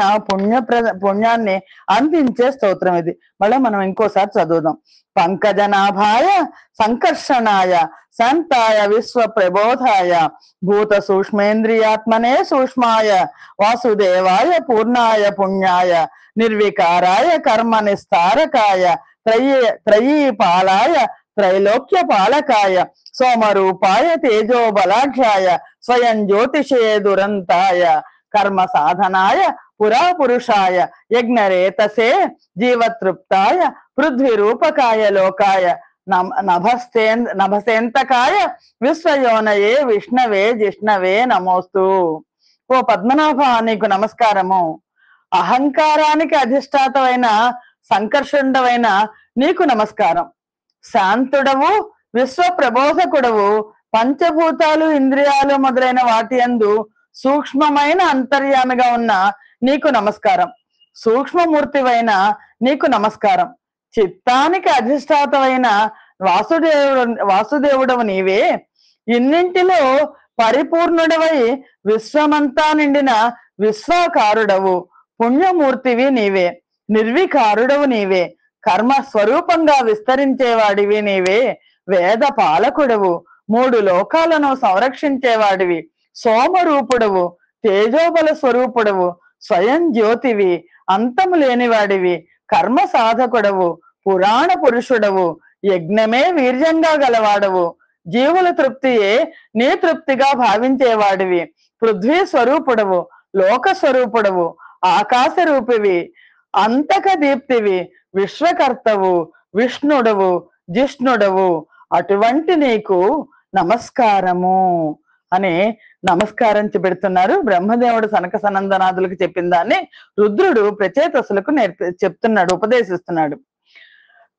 పుణ్యాన్ని అందించే స్తోత్రం ఇది. మళ్ళీ మనం ఇంకోసారి చదువుదాం. పంకజనాభాయ సంకర్షణాయ శాంతాయ విశ్వ ప్రబోధాయ భూత సూక్ష్మేంద్రియాత్మనే సూక్ష్మాయ వాసుదేవాయ పూర్ణాయ పుణ్యాయ నిర్వికారాయ కర్మ నిస్తారకాయ త్రయీపాలాయ త్రైలోక్య పాలకాయ సోమరూపాయ తేజోబలాఢ్యాయ స్వయం జ్యోతిషే దురంతాయ కర్మ సాధనాయ పురాపురుషాయ యజ్ఞరేతసే జీవతృప్తాయ పృథ్వీ రూపకాయ లోకాయ నభసేంతకాయ విశ్వయోనయే విష్ణవే జిష్ణవే నమోస్తు. ఓ పద్మనాభ, నీకు నమస్కారము. అహంకారానికి అధిష్టాతమైన సంకర్షుండవైన నీకు నమస్కారం. శాంతుడవు, విశ్వ ప్రబోధకుడవు, పంచభూతాలు ఇంద్రియాలు మొదలైన వాటి యందు సూక్ష్మమైన అంతర్యామిగా ఉన్న నీకు నమస్కారం. సూక్ష్మమూర్తివైన నీకు నమస్కారం. చిత్తానికి అధిష్టాతమైన వాసుదేవుడవు నీవే. ఇన్నింటిలో పరిపూర్ణుడవై విశ్వమంతా నిండిన విశ్వాకారుడవు. పుణ్యమూర్తివి నీవే. నిర్వికారుడవు నీవే. కర్మ స్వరూపంగా విస్తరించేవాడివి నీవే. వేద పాలకుడవు. 3 లోకాలను సంరక్షించేవాడివి. సోమరూపుడవు. తేజోబల స్వరూపుడవు. స్వయం జ్యోతివి. అంతము లేనివాడివి. కర్మ సాధకుడవు. పురాణ పురుషుడవు. యజ్ఞమే వీర్యంగా గలవాడవు. జీవుల తృప్తియే నీ తృప్తిగా భావించేవాడివి. పృథ్వీ స్వరూపుడవు. లోక స్వరూపుడవు. ఆకాశ రూపివి. అంతక దీప్తివి. విశ్వకర్తవు. విష్ణుడవు. జిష్ణుడవు. అటువంటి నీకు నమస్కారము అని నమస్కారం పెడుతున్నారు. బ్రహ్మదేవుడు సనక సనందనాథులకు చెప్పిన దాన్ని రుద్రుడు ప్రచేతసులకు చెప్తున్నాడు, ఉపదేశిస్తున్నాడు.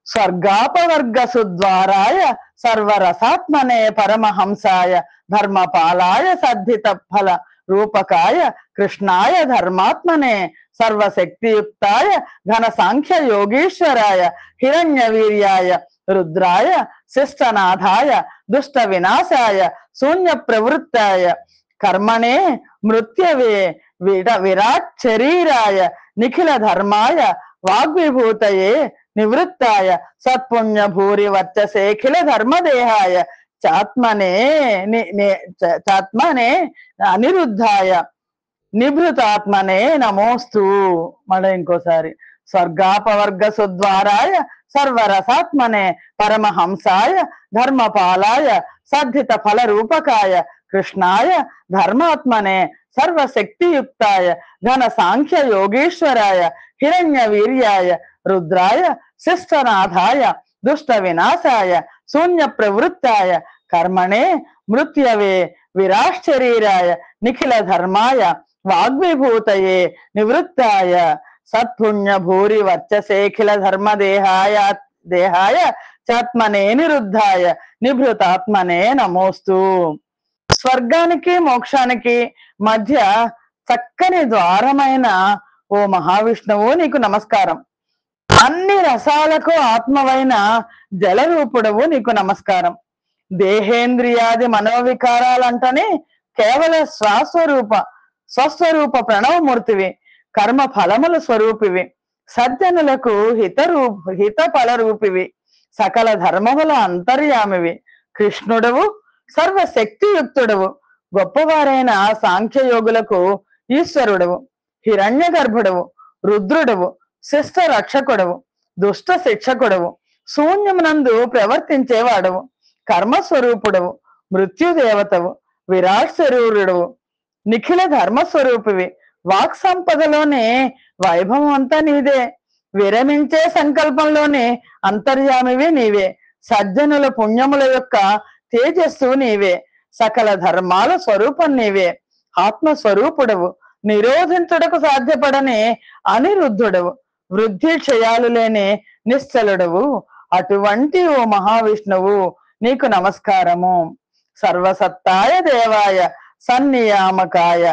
స్వర్గాపవర్గ సుద్వారాయ సర్వరసాత్మనే పరమహంసాయ ధర్మపాలాయ సద్ధిత ఫల రూపకాయ కృష్ణాయ ధర్మాత్మనే సర్వశక్తియుక్తాయ ఘన సాంఖ్య యోగీశ్వరాయ హిరణ్య వీర్యాయ రుద్రాయ శిష్టనాథాయ దుష్ట వినాశాయ శూన్య ప్రవృత్తాయ కర్మణే మృత్యవే విరాట్ శరీరాయ నిఖిల ధర్మాయ వాగ్విభూతయే నివృత్తాయ సత్పుణ్య భూరి వర్చసేఖిల ధర్మదేహాయ చాత్మనే అనిరుద్ధాయ నిభృతాత్మనే నమోస్తు. మళ్ళీ ఇంకోసారి. స్వర్గాపవర్గ సుద్వారాయ సర్వరసాత్మనే పరమహంసాయ ధర్మపాలాయ సద్ధిత ఫల రూపకాయ కృష్ణాయ ధర్మాత్మనే సర్వశక్తియుక్తాయ ఘన సాంఖ్య యోగీశ్వరాయ హిరణ్య వీర్యాయ రుద్రాయ శిష్టనాథాయ దుష్ట వినాశాయ శూన్య ప్రవృత్తాయ కర్మణే మృత్యవే విరాశరీరాయ నిఖిల ధర్మాయ వాగ్విభూతయే నివృత్తాయ సత్పుణ్య భూరి వర్చసేఖిల దేహాయ చాత్మనే నిరుద్ధాయ నిభృతాత్మనే నమోస్తు. స్వర్గానికి మోక్షానికి మధ్య చక్కని ద్వారమైన ఓ మహావిష్ణువు నీకు నమస్కారం. అన్ని రసాలకు ఆత్మవైన జలరూపుడవు నీకు నమస్కారం. మనోవికారాలంటనే కేవల స్వస్వరూప ప్రణవమూర్తివి. కర్మ ఫలముల స్వరూపివి. సజ్జనులకు హిత ఫలరూపివి. సకల ధర్మముల అంతర్యామివి. కృష్ణుడవు. సర్వశక్తియుక్తుడవు. గొప్పవారైన సాంఖ్యయోగులకు ఈశ్వరుడవు. హిరణ్య గర్భుడవు. రుద్రుడవు. శిష్ట రక్షకుడవు. దుష్ట శిక్షకుడవు. శూన్యమునందు ప్రవర్తించేవాడవు. కర్మస్వరూపుడవు. మృత్యుదేవతవు. విరాట్ శరీరుడవు. నిఖిల ధర్మస్వరూపివి. వాక్ సంపదలోనే వైభవం అంతా నీదే. విరమించే సంకల్పంలోనే అంతర్యామివి నీవే. సజ్జనుల పుణ్యముల యొక్క తేజస్సు నీవే. సకల ధర్మాల స్వరూపం నీవే. ఆత్మస్వరూపుడవు. నిరోధించుటకు సాధ్యపడని అనిరుద్ధుడవు. వృద్ధి క్షయాలు లేని నిశ్చలుడవు. అటువంటి ఓ మహావిష్ణువు నీకు నమస్కారము. సర్వసత్తాయ దేవాయ సన్నియామకాయ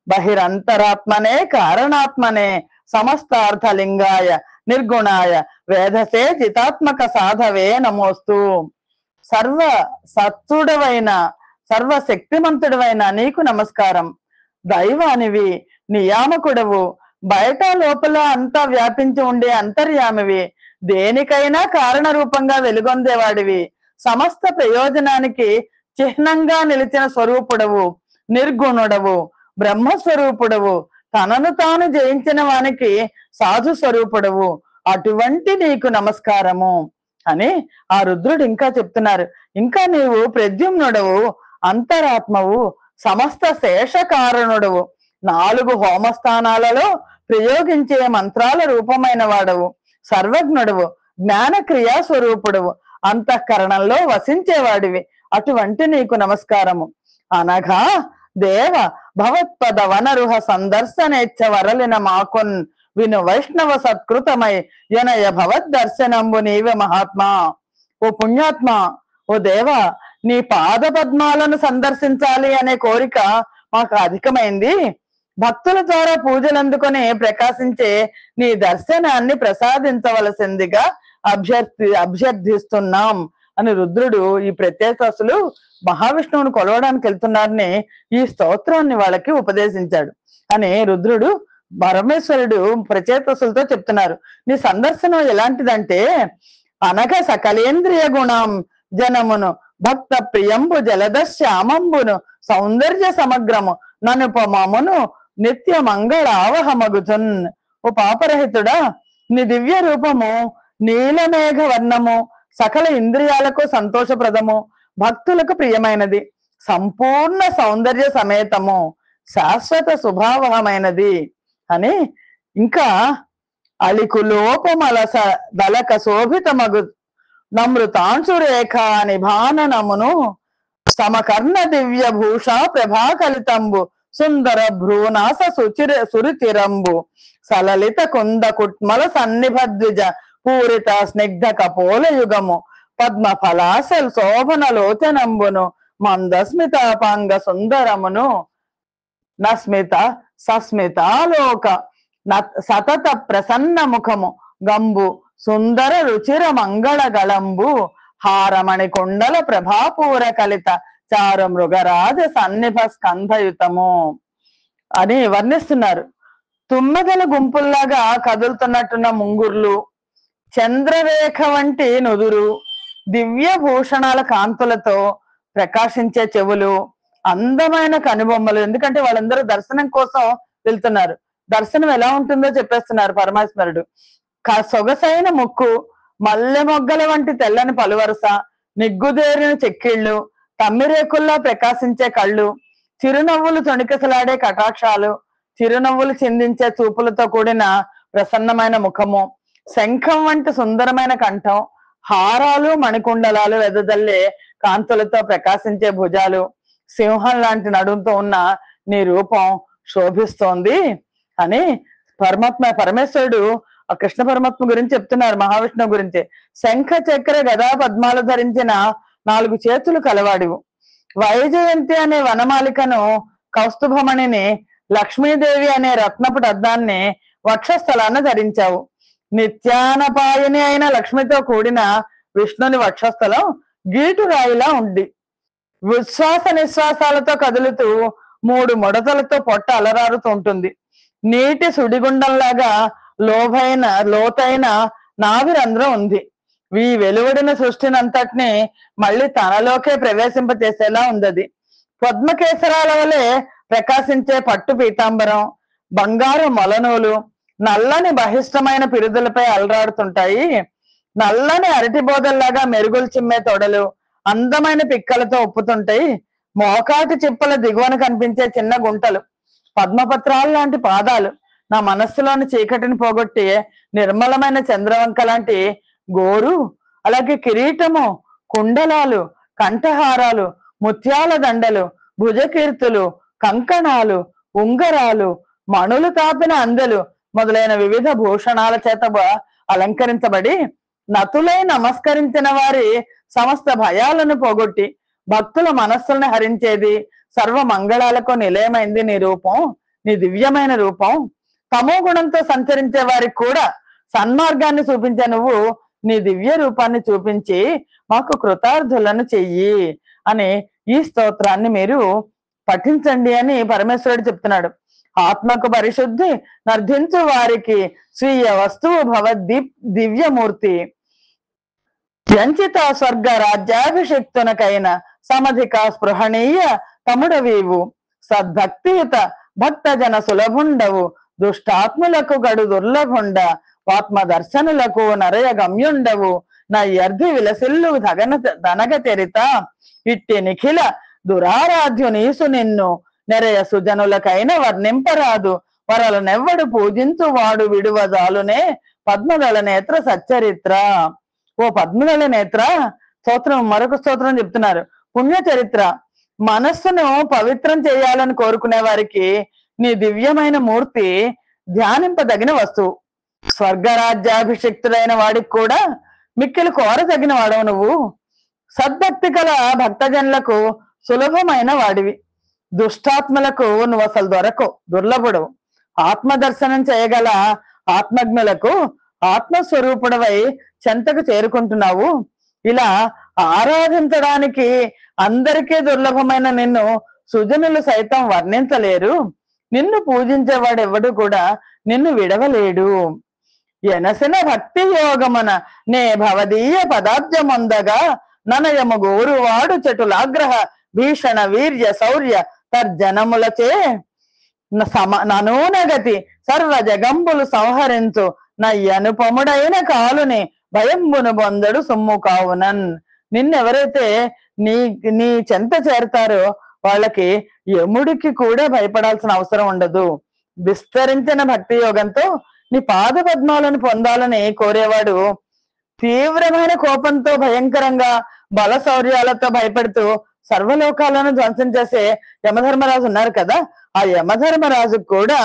బహిరంతరాత్మనే కారణాత్మనే సమస్తార్థలింగాయ నిర్గుణాయ వేదసే జితాత్మక సాధవే నమోస్తు. సర్వ సత్తుడవైన సర్వశక్తిమంతుడవైన నీకు నమస్కారం. దైవానివి. నియామకుడవు. బయట లోపల అంతా వ్యాపించి ఉండే అంతర్యామివి. దేనికైనా కారణ రూపంగా వెలుగొందేవాడివి. సమస్త ప్రయోజనానికి చిహ్నంగా నిలిచిన స్వరూపుడవు. నిర్గుణుడవు. బ్రహ్మస్వరూపుడవు. తనను తాను జయించిన వానికి సాధు స్వరూపుడవు. అటువంటి నీకు నమస్కారము అని ఆ రుద్రుడు ఇంకా చెప్తున్నారు. ఇంకా నీవు ప్రద్యుమ్నుడవు. అంతరాత్మవు. సమస్త శేష కారణుడవు. 4 హోమస్థానాలలో ప్రయోగించే మంత్రాల రూపమైన వాడవు. సర్వజ్ఞుడవు. జ్ఞాన క్రియా స్వరూపుడవు. అంతఃకరణంలో వసించేవాడివి. అటువంటి నీకు నమస్కారము. అనగా దేవ భవత్పద వనరుహ సందర్శనేచ్ఛ వరలిన మాకొన్ విను వైష్ణవ సత్కృతమై యనయ భవద్ దర్శనంబు నీవే మహాత్మా. ఓ పుణ్యాత్మ, ఓ దేవ, నీ పాద పద్మాలను సందర్శించాలి అనే కోరిక మాకు అధికమైంది. భక్తుల ద్వారా పూజలు అందుకొని ప్రకాశించే నీ దర్శనాన్ని ప్రసాదించవలసిందిగా అభ్యర్థిస్తున్నాం అని రుద్రుడు ఈ ప్రత్యేకసులు మహావిష్ణువుని కొలవడానికి వెళ్తున్నారని ఈ స్తోత్రాన్ని వాళ్ళకి ఉపదేశించాడు అని రుద్రుడు పరమేశ్వరుడు ప్రచేతసులతో చెప్తున్నారు. నీ సందర్శనం ఎలాంటిదంటే, అనగా సకలేంద్రియ గుణం జనమును భక్త ప్రియంబు జలదశ్యామంబును సౌందర్య సమగ్రము ననుపమమును నిత్య మంగళావహమగుతున్. ఓ పాపరహితుడా, నీ దివ్య రూపము నీలమేఘ వర్ణము, సకల ఇంద్రియాలకు సంతోషప్రదము, భక్తులకు ప్రియమైనది, సంపూర్ణ సౌందర్య సమేతము, శాశ్వత శుభావహమైనది అని. ఇంకా అలికులోపమలస దళక శోభితమగు నమృతాంశురేఖ నిభాననమును సమకర్ణ దివ్య భూష ప్రభాకలితంబు సుందర భ్రూనాస సురుచిరంబు సలలిత కుంద కుట్మల సన్నిభద్విజ పూరిత స్నిగ్ధ కపోల యుగము పద్మ ఫలాసల్ శోభన లోచనంబును మందస్మితాపాంగ సుందరమును నస్మిత సస్మితాలోక సతత ప్రసన్న ముఖము గంబు సుందర రుచిర మంగళ గళంబు హారమణి కుండల ప్రభాపూర కలిత చారు మృగరాజ సన్నిభ స్కంధయుతము అని వర్ణిస్తున్నారు. తుమ్మెదల గుంపుల్లాగా కదులుతున్నట్టున్న ముంగుర్లు, చంద్రరేఖ వంటి నుదురు, దివ్య భూషణాల కాంతులతో ప్రకాశించే చెవులు, అందమైన కనుబొమ్మలు. ఎందుకంటే వాళ్ళందరూ దర్శనం కోసం వెళ్తున్నారు. దర్శనం ఎలా ఉంటుందో చెప్పేస్తున్నారు పరమేశ్వరుడు. సొగసైన ముక్కు, మల్లె మొగ్గల వంటి తెల్లని పలువరుస, నిగ్గుదేరిన చెక్కిళ్ళు, తమ్మిరేకుల్లా ప్రకాశించే కళ్ళు, చిరునవ్వులు తొణికసలాడే కటాక్షాలు, చిరునవ్వులు చిందించే చూపులతో కూడిన ప్రసన్నమైన ముఖము, శంఖం వంటి సుందరమైన కంఠం, హారాలు మణికుండలాలు వెదజల్లే కాంతులతో ప్రకాశించే భుజాలు, సింహం లాంటి నడుంతో ఉన్న నీ రూపం శోభిస్తోంది అని పరమేశ్వరుడు ఆ కృష్ణ పరమాత్మ గురించి చెప్తున్నారు. మహావిష్ణువు గురించి. శంఖ చక్ర గదా పద్మాలు ధరించిన 4 చేతులు కలవాడివు. వైజయంతి అనే వనమాలికను, కౌస్తుభమణిని, లక్ష్మీదేవి అనే రత్నపు రద్దాన్ని వక్షస్థలాన్ని ధరించావు. నిత్యానపాయని అయిన లక్ష్మితో కూడిన విష్ణుని వక్షస్థలం గీటు రాయిలా ఉంది. విశ్వాస నిశ్వాసాలతో కదులుతూ 3 ముడతలతో పొట్ట అలరారుతూ ఉంటుంది. నీటి సుడిగుండంలాగా లోతైన నాభిరంధ్రం ఉంది. ఈ వెలువడిన సృష్టినంతటిని మళ్ళీ తనలోకే ప్రవేశింపచేసేలా ఉంది. పద్మకేసరాల వలె ప్రకాశించే పట్టు పీతాంబరం, బంగారు మొలనూలు నల్లని బహిష్టమైన పిరుదులపై అలరాడుతుంటాయి. నల్లని అరటి బోదల్లాగా మెరుగులు చిమ్మే తొడలు అందమైన పిక్కలతో ఉప్పుతుంటాయి. మోకాటి చిప్పల దిగువన కనిపించే చిన్న గుంటలు, పద్మపత్రాలు లాంటి పాదాలు, నా మనస్సులోని చీకటిని పోగొట్టి నిర్మలమైన చంద్రవంక లాంటి గోరు, అలాగే కిరీటము, కుండలాలు, కంఠహారాలు, ముత్యాల దండలు, భుజకీర్తులు, కంకణాలు, ఉంగరాలు, మణులు తాపిన అందెలు మొదలైన వివిధ భూషణాల చేత అలంకరించబడి నతులై నమస్కరించిన వారి సమస్త భయాలను పోగొట్టి భక్తుల మనస్సులను హరించేది, సర్వ మంగళాలకు నిలయమైంది నీ రూపం, నీ దివ్యమైన రూపం. తమో గుణంతో సంచరించే వారికి కూడా సన్మార్గాన్ని చూపించే నువ్వు నీ దివ్య రూపాన్ని చూపించి మాకు కృతార్థులను చెయ్యి అని ఈ స్తోత్రాన్ని మీరు పఠించండి అని పరమేశ్వరుడు చెప్తున్నాడు. ఆత్మకు పరిశుద్ధి నర్ధించు వారికి స్వీయ వస్తువు భవ దివ్యమూర్తి వ్యంచిత స్వర్గ రాజ్యాభిషిక్తునకైన సమధిక స్పృహణీయ తముడవీవు సద్భక్తియుత భక్త జన సులభుండవు దుష్టాత్ములకు గడు దుర్లభుండ ఆత్మ దర్శనులకు నరయ గమ్యుండవు నయ్యర్ధి విలసిల్లు ధనగ చరిత ఇట్టి నిఖిల దురారాధ్యు నీసు నిన్ను నెరయ సుజనులకైన వర్ణింపరాదు వరలనెవ్వడు పూజించు వాడు విడువదాలునే పద్మదళ నేత్ర సచ్చరిత్ర. ఓ పద్మదళ నేత్ర స్తోత్రం, మరొక స్తోత్రం చెప్తున్నారు. పుణ్య చరిత్ర, మనస్సును పవిత్రం చేయాలని కోరుకునే వారికి నీ దివ్యమైన మూర్తి ధ్యానింపదగిన వస్తువు. స్వర్గరాజ్యాభిషిక్తుడైన వాడికి కూడా మిక్కిలి కోరదగిన వాడవు నువ్వు. సద్భక్తి కల భక్తజనులకు సులభమైన వాడివి. దుష్టాత్మలకు నువ్వు అసలు దొరకవు, దుర్లభుడవు. ఆత్మదర్శనం చేయగల ఆత్మజ్ఞులకు ఆత్మస్వరూపుడవై చెంతకు చేరుకుంటున్నావు. ఇలా ఆరాధించడానికి అందరికీ దుర్లభమైన నిన్ను సుజనులు సైతం వర్ణించలేరు. నిన్ను పూజించేవాడు ఎవడు కూడా నిన్ను విడవలేడు. ఎనసిన భక్తి యోగమున నే భవదీయ పదాబ్జముందగా ననయము గోరువాడు చటులాగ్రహ భీషణ వీర్య శౌర్య తర్జనములచే ననూనగతి సర్వ జగంబులు సంహరించు నయ్యనుపముడైన కాలుని భయంబును బొందడు సొమ్ము కావునన్. నిన్నెవరైతే నీ నీ చెంత చేరతారో వాళ్ళకి యముడికి కూడా భయపడాల్సిన అవసరం ఉండదు. విస్తరించిన భక్తి యోగంతో నీ పాద పద్మాలను పొందాలని కోరేవాడు తీవ్రమైన కోపంతో భయంకరంగా బల శౌర్యాలతో భయపడుతూ సర్వలోకాలను ధ్వంసం చేసే యమధర్మరాజు ఉన్నారు కదా, ఆ యమధర్మరాజు కూడా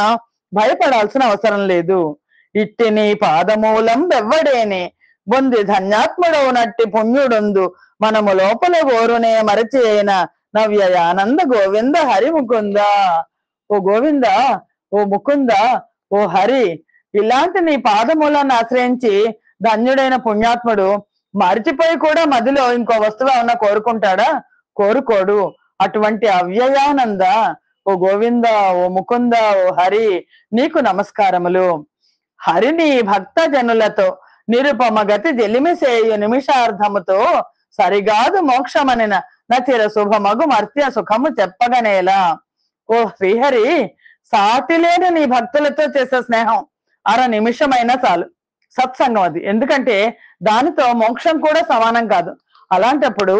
భయపడాల్సిన అవసరం లేదు. ఇట్టి నీ పాదమూలం వెవ్వడేని బొంది ధన్యాత్ముడవు నట్టి పుణ్యుడుందు మనము లోపల గోరునే మరచి అయిన నవ్యయానంద గోవింద హరి ముకుంద. ఓ గోవింద, ఓ ముకుంద, ఓ హరి, ఇలాంటి నీ పాదమూలాన్ని ఆశ్రయించి ధన్యుడైన పుణ్యాత్ముడు మరిచిపోయి కూడా మదిలో ఇంకో వస్తువు ఏమన్నా కోరుకుంటాడా? కోరుకోడు. అటువంటి అవ్యయానంద ఓ గోవింద, ఓ ముకుంద, ఓ హరి, నీకు నమస్కారములు. హరిని భక్త జనులతో నిరుపమ గతి జలిమిసేయు నిమిషార్థముతో సరిగాదు మోక్షమనిన నచిర శుభమగు మర్త్య సుఖము చెప్పగనేలా. ఓ శ్రీహరి, సాటిలేని నీ భక్తులతో చేసే స్నేహం అర నిమిషమైనా చాలు. సత్సంగం అది. ఎందుకంటే దానితో మోక్షం కూడా సమానం కాదు. అలాంటప్పుడు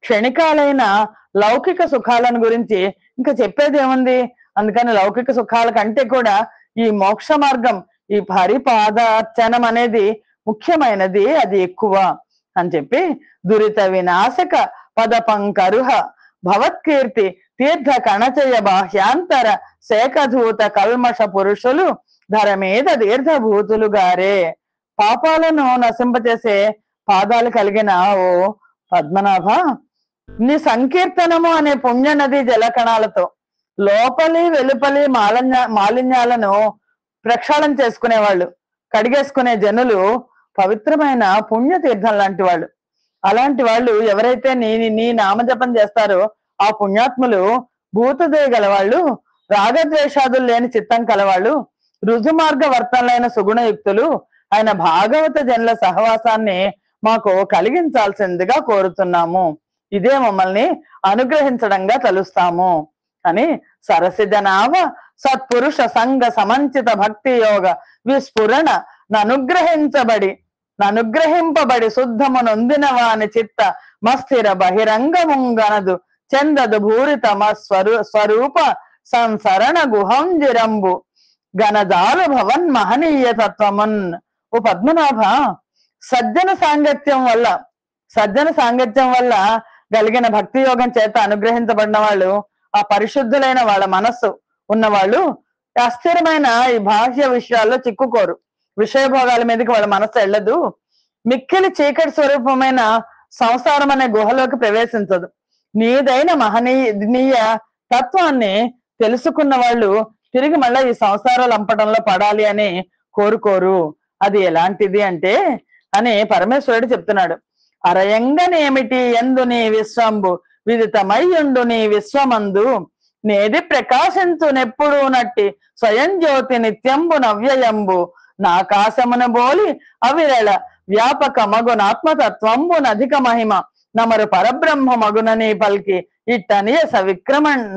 క్షణికాలైన లౌకిక సుఖాలను గురించి ఇంకా చెప్పేది ఏముంది? అందుకని లౌకిక సుఖాల కంటే కూడా ఈ మోక్ష మార్గం, ఈ హరిపాదార్చనం అనేది ముఖ్యమైనది, అది ఎక్కువ అని చెప్పి దురిత వినాశక పద పంకరుహ భవత్కీర్తి తీర్థ కణచయ బాహ్యాంతర శేఖధూత కల్మష పురుషులు ధర మీద దీర్ఘభూతులు గారే. పాపాలను నశింపచేసే పాదాలు కలిగిన ఓ పద్మనాభ, నీ సంకీర్తనము అనే పుణ్య నది జలకణాలతో లోపలి వెలుపలి మాలిన్యాలను ప్రక్షాళన చేసుకునేవాళ్ళు, కడిగేసుకునే జనులు పవిత్రమైన పుణ్యతీర్థం లాంటి వాళ్ళు. అలాంటి వాళ్ళు ఎవరైతే నీ నామజపం చేస్తారో ఆ పుణ్యాత్ములు భూతదేయ గలవాళ్ళు, రాగద్వేషాదులు లేని చిత్తం కలవాళ్ళు, రుజుమార్గ వర్తనలైన సుగుణయుక్తులు ఆయన భాగవత జనుల సహవాసాన్ని మాకు కలిగించాల్సిందిగా కోరుతున్నాము. ఇదే మమ్మల్ని అనుగ్రహించడంగా తలుస్తాము అని సరసిజనావ సత్పురుష సంఘ సమంచిత భక్తి యోగ విస్ఫురణ ననుగ్రహింపబడి శుద్ధము నొందిన వాని చిత్త మస్థిర బహిరంగముంగనదు చందదు భూరిత స్వరూప సంసరణ గుహంజిరంబు గణదాలు భవన్ మహనీయ తత్వమున్. ఓ పద్మనాభ, సజ్జన సాంగత్యం వల్ల కలిగిన భక్తి యోగం చేత అనుగ్రహించబడిన వాళ్ళు, ఆ పరిశుద్ధులైన వాళ్ళ మనస్సు ఉన్నవాళ్ళు అస్థిరమైన ఈ బాహ్య విషయాల్లో చిక్కుకోరు. విషయభోగాల మీదకి వాళ్ళ మనస్సు వెళ్ళదు. మిక్కిలి చీకటి స్వరూపమైన సంసారం అనే గుహలోకి ప్రవేశించదు. నీదైన మహనీయ తత్వాన్ని తెలుసుకున్న వాళ్ళు తిరిగి మళ్ళా ఈ సంసార లంపటంలో పడాలి అని కోరుకోరు. అది ఎలాంటిది అంటే అని పరమేశ్వరుడు చెప్తున్నాడు. అరయంగనేమిటి ఎందు నీ విశ్వంబు విదితమయ్యుండు నీ విశ్వమందు నేది ప్రకాశించు నెప్పుడు నట్టి స్వయం జ్యోతి నిత్యంబు నవ్యయంబు నాకాశమున బోలి అవిరళ వ్యాపక మగునాత్మతత్వంబు నధిక మహిమ నమరు పరబ్రహ్మ మగునని పల్కి ఇట్టనియ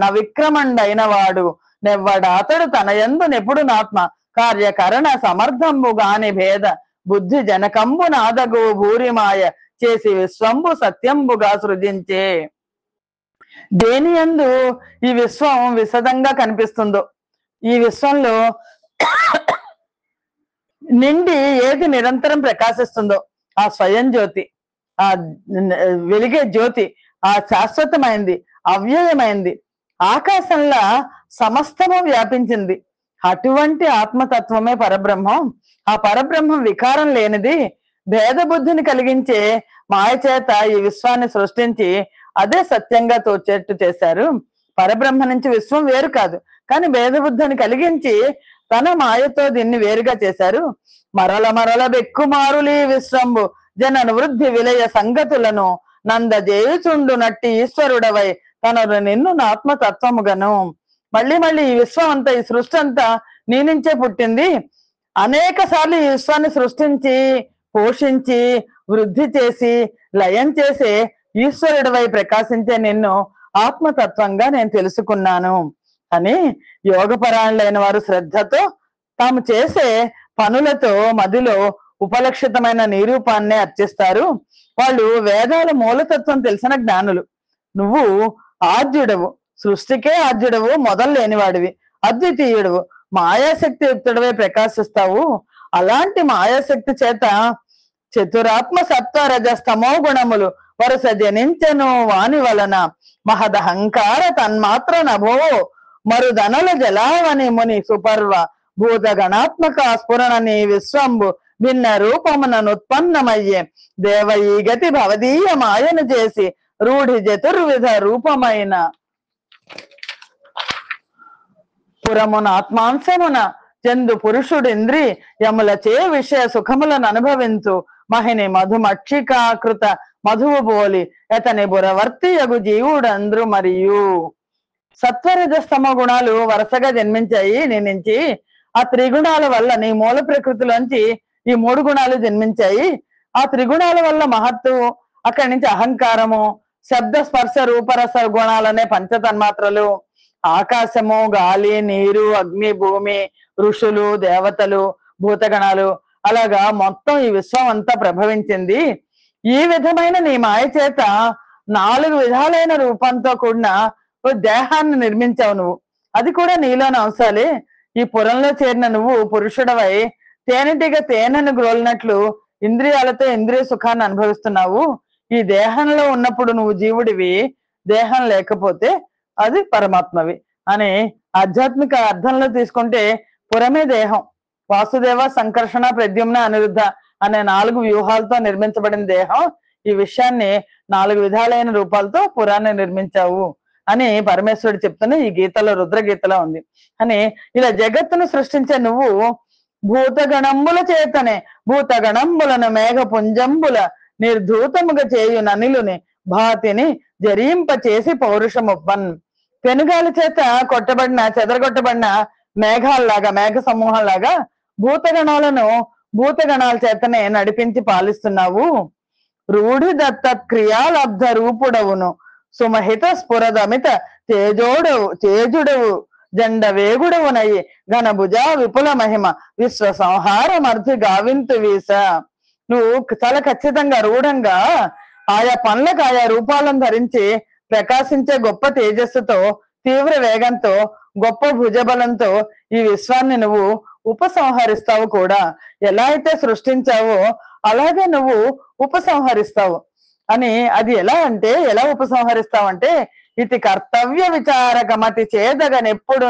నవిక్రమండైన వాడు నెవ్వడాతడు తనయందు నెప్పుడు నాత్మ కార్యకరణ సమర్థంబు గాని భేద బుద్ధి జనకంబు నాదగు భూరిమాయ చేసి విశ్వంబు సత్యంబుగా సృజించే. దేని యందు ఈ విశ్వం విశదంగా కనిపిస్తుందో, ఈ విశ్వంలో నిండి ఏది నిరంతరం ప్రకాశిస్తుందో ఆ స్వయం జ్యోతి, ఆ వెలిగే జ్యోతి, ఆ శాశ్వతమైంది, అవ్యయమైంది, ఆకాశంలో సమస్తము వ్యాపించింది. అటువంటి ఆత్మతత్వమే పరబ్రహ్మం. ఆ పరబ్రహ్మం వికారం లేనిది, భేద బుద్ధిని కలిగించే మాయ చేత ఈ విశ్వాన్ని సృష్టించి అదే సత్యంగా తోచేట్టు చేశారు. పరబ్రహ్మ నుంచి విశ్వం వేరు కాదు, కానీ భేద బుద్ధిని కలిగించి తన మాయతో దీన్ని వేరుగా చేశారు. మరల మరల బెక్కుమారులి విశ్వంబు జనను వృద్ధి విలయ సంగతులను నందజేయుచుండు నట్టి ఈశ్వరుడవై తనను నిన్ను ఆత్మతత్వముగను. మళ్ళీ మళ్ళీ ఈ విశ్వం అంతా, ఈ సృష్టి అంతా నీ నుంచే పుట్టింది. అనేక సార్లు ఈ విశ్వాన్ని సృష్టించి పోషించి వృద్ధి చేసి లయం చేసే ఈశ్వరుడివై ప్రకాశించే నిన్ను ఆత్మతత్వంగా నేను తెలుసుకున్నాను అని యోగపరాయణులైన వారు శ్రద్ధతో తాము చేసే పనులతో మదిలో ఉపలక్షితమైన నిరూపాన్నే అర్చిస్తారు. వాళ్ళు వేదాల మూలతత్వం తెలిసిన జ్ఞానులు. నువ్వు ఆద్యుడవు, సృష్టికే ఆద్యుడవు, మొదలు లేనివాడివి, అద్వితీయుడవు, మాయాశక్తి యుక్తుడవే ప్రకాశిస్తావు. అలాంటి మాయాశక్తి చేత చతురాత్మ సత్వ రజస్తమో గుణములు వరుస జనించెను వాని వలన మహదహంకార తన్మాత్ర నభో మరుదనల జలావని ముని సుపర్వ భూత గణాత్మక స్ఫురణని విశ్వంబు భిన్న రూపముననుత్పన్నమయ్యే దేవ ఈ గతి భవదీయ మాయను చేసి రూఢి చతుర్విధ రూపమైన పురమున ఆత్మాంశమున చందు పురుషుడింద్రి యముల చే విషయ సుఖములను అనుభవించు మహిని మధుమక్షికాకృత మధువు బోలి అతని బురవర్తి యగు జీవుడంద్రు. మరియు సత్వరజస్తమ గుణాలు వరుసగా జన్మించాయి నీ నుంచి. ఆ త్రిగుణాల వల్ల నీ మూల ప్రకృతిలోంచి ఈ 3 గుణాలు జన్మించాయి. ఆ త్రిగుణాల వల్ల మహత్తు, అక్కడి నుంచి అహంకారము, శబ్ద స్పర్శ రూపరస గుణాలనే పంచతన్మాత్రలు, ఆకాశము, గాలి, నీరు, అగ్ని, భూమి, ఋషులు, దేవతలు, భూతగణాలు, అలాగా మొత్తం ఈ విశ్వం అంతా ప్రభవించింది. ఈ విధమైన నీ మాయ చేత 4 విధాలైన రూపంతో కూడిన ఓ దేహాన్ని నిర్మించావు నువ్వు. అది కూడా నీలోని అంశాలే. ఈ పురంలో చేరిన నువ్వు పురుషుడవై తేనెటిగ తేనెను గ్రోలినట్లు ఇంద్రియాలతో ఇంద్రియ సుఖాన్ని అనుభవిస్తున్నావు. ఈ దేహంలో ఉన్నప్పుడు నువ్వు జీవుడివి, దేహం లేకపోతే అది పరమాత్మవి అని ఆధ్యాత్మిక అర్థంలో తీసుకుంటే పురమే దేహం. వాసుదేవ, సంకర్షణ, ప్రద్యుమ్న, అనిరుద్ధ అనే 4 వ్యూహాలతో నిర్మించబడిన దేహం. ఈ విషయాన్ని 4 విధాలైన రూపాలతో పురాన్ని నిర్మించావు అని పరమేశ్వరుడు చెప్తున్న ఈ గీతలో, రుద్రగీతలో ఉంది. అని ఇలా జగత్తును సృష్టించే నువ్వు భూతగణంబుల చేతనే భూతగణంబులను మేఘ పుంజంబుల నిర్ధూతముగా చేయు ననిలుని భాతిని జరింప చేసి పౌరుషముప్పన్. పెనుగాలి చేత కొట్టబడిన, చెదరగొట్టబడిన మేఘాల్లాగా, మేఘ సమూహంలాగా భూతగణాలను భూతగణాల చేతనే నడిపించి పాలిస్తున్నావు. రూఢి దత్త క్రియాలబ్ధ రూపుడవును సుమహిత స్ఫురదమిత తేజుడవు జండ వేగుడవునయి ఘనభుజ విపుల మహిమ విశ్వ సంహారమర్థి గావింతు వీస. నువ్వు చాలా ఖచ్చితంగా రూఢంగా ఆయా పనులకు ఆయా రూపాలను ధరించి ప్రకాశించే గొప్ప తేజస్సుతో, తీవ్ర వేగంతో, గొప్ప భుజబలంతో ఈ విశ్వాన్ని నువ్వు ఉపసంహరిస్తావు కూడా. ఎలా అయితే సృష్టించావో అలాగే నువ్వు ఉపసంహరిస్తావు అని. అది ఎలా అంటే, ఎలా ఉపసంహరిస్తావంటే ఇది కర్తవ్య విచారకమతి చేదగనెప్పుడు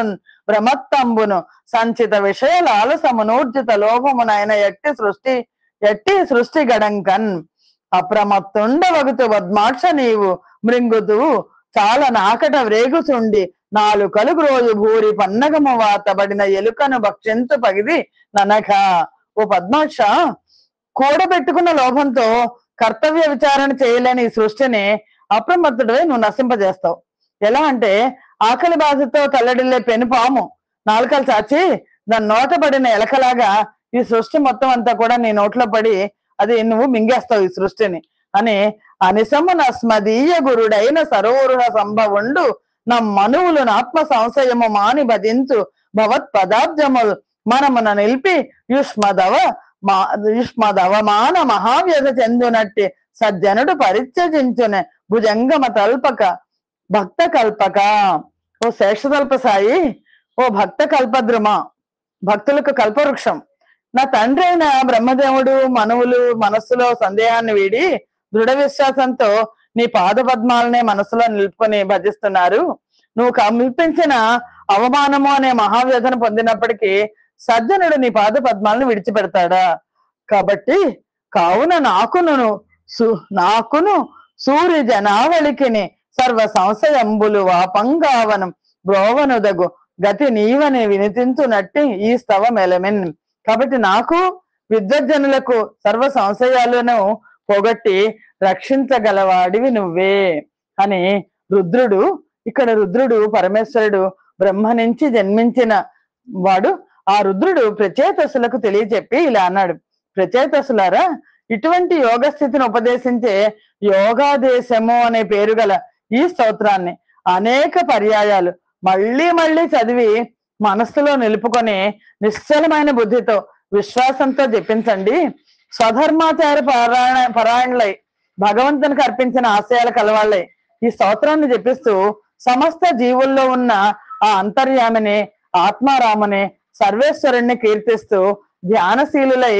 భ్రమత్తంబును సంచిత విషయాల సమనూర్జిత లోభమునైన ఎట్టి సృష్టి గడంకన్ అప్రమత్తుండవగుతు వద్మాక్ష నీవు మృంగుతూ చాలా నాకట వ్రేగుచుండి 4 కలుగు రోజు భూరి పన్నగము వాతబడిన ఎలుకను భక్షించు పగిది ననక. ఓ పద్మాక్ష, కూడబెట్టుకున్న లోభంతో కర్తవ్య విచారణ చేయలేని ఈ సృష్టిని అప్రమత్తుడివై నువ్వు నశింపజేస్తావు. ఎలా అంటే, ఆకలి బాధతో తల్లడిల్లే పెనుపాము నాలుకలు చాచి దాని నోట పడిన ఎలకలాగా ఈ సృష్టి మొత్తం అంతా కూడా నీ నోట్లో పడి అది నువ్వు మింగేస్తావు ఈ సృష్టిని అని. అనిశము నస్మదీయ గురుడైన సరోరుహ సంభవుండు మనువులు ఆత్మ సంశయము మాని భజించు భవత్ పదాబ్జముల్ మనమున నిలిపి యుష్మదవమాన మహావ్యధ చెందునట్టి సజ్జనుడు పరిత్యజించునే భుజంగమ తల్పక భక్త కల్పక. ఓ శేషతల్ప సాయి, ఓ భక్త కల్పద్రుమ, భక్తులకు కల్పవృక్షం. నా తండ్రి అయిన బ్రహ్మదేవుడు మనువులు మనస్సులో సందేహాన్ని వీడి దృఢ విశ్వాసంతో నీ పాద పద్మాలనే మనసులో నిలుపుకొని భజిస్తున్నారు. నువ్వు కల్పించిన అవమానము అనే మహావ్యధను పొందినప్పటికీ సజ్జనుడు నీ పాద పద్మాలను విడిచిపెడతాడా? కాబట్టి కావున నాకును సూర్య జనావళికిని సర్వ సంశయంబులు వాపంగావనం బ్రోవనుదగు గతి నీవని వినితించునట్టి ఈ స్తవమెలమెన్. కాబట్టి నాకు విద్వజ్జనులకు సర్వ సంశయాలను పోగొట్టి రక్షించగలవాడివి నువ్వే అని రుద్రుడు, ఇక్కడ రుద్రుడు పరమేశ్వరుడు బ్రహ్మ నుంచి జన్మించిన వాడు. ఆ రుద్రుడు ప్రచేతసులకు తెలియచెప్పి ఇలా అన్నాడు, ప్రచేతసులారా, ఇటువంటి యోగ స్థితిని ఉపదేశించే యోగాదేశము అనే పేరు గల ఈ స్తోత్రాన్ని అనేక పర్యాయాలు మళ్ళీ మళ్ళీ చదివి మనస్సులో నిలుపుకొని నిశ్చలమైన బుద్ధితో విశ్వాసంతో జపించండి. స్వధర్మాచార పరాయణులై భగవంతునికి అర్పించిన ఆశయాలు కలవాళ్ళై ఈ స్తోత్రాన్ని జపిస్తూ సమస్త జీవుల్లో ఉన్న ఆ అంతర్యామిని, ఆత్మారాముని, సర్వేశ్వరుణ్ణి కీర్తిస్తూ ధ్యానశీలులై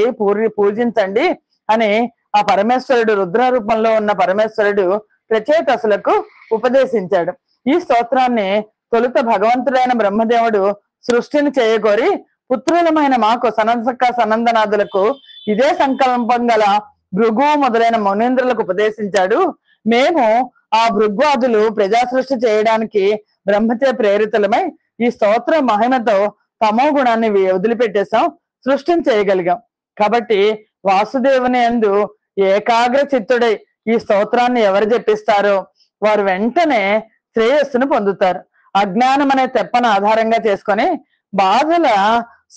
పూజించండి అని ఆ పరమేశ్వరుడు, రుద్ర రూపంలో ఉన్న పరమేశ్వరుడు ప్రచేతసులకు ఉపదేశించాడు. ఈ స్తోత్రాన్ని తొలుత భగవంతుడైన బ్రహ్మదేవుడు సృష్టిని చేయగోరి పుత్రులమైన మాకు సనందక సనందనాథులకు ఇదే సంకల్పం గల భృగు మొదలైన మునీంద్రులకు ఉపదేశించాడు. మేము ఆ భృగ్వాదులు ప్రజా సృష్టి చేయడానికి బ్రహ్మచే ప్రేరితులమై ఈ స్తోత్ర మహిమతో తమో గుణాన్ని వదిలిపెట్టేశాం, సృష్టిని చేయగలిగాం. కాబట్టి వాసుదేవుని యందు ఏకాగ్ర చిత్తుడై ఈ స్తోత్రాన్ని ఎవరు జపిస్తారో వారు వెంటనే శ్రేయస్సును పొందుతారు. అజ్ఞానం అనే తెప్పను ఆధారంగా చేసుకొని బాధల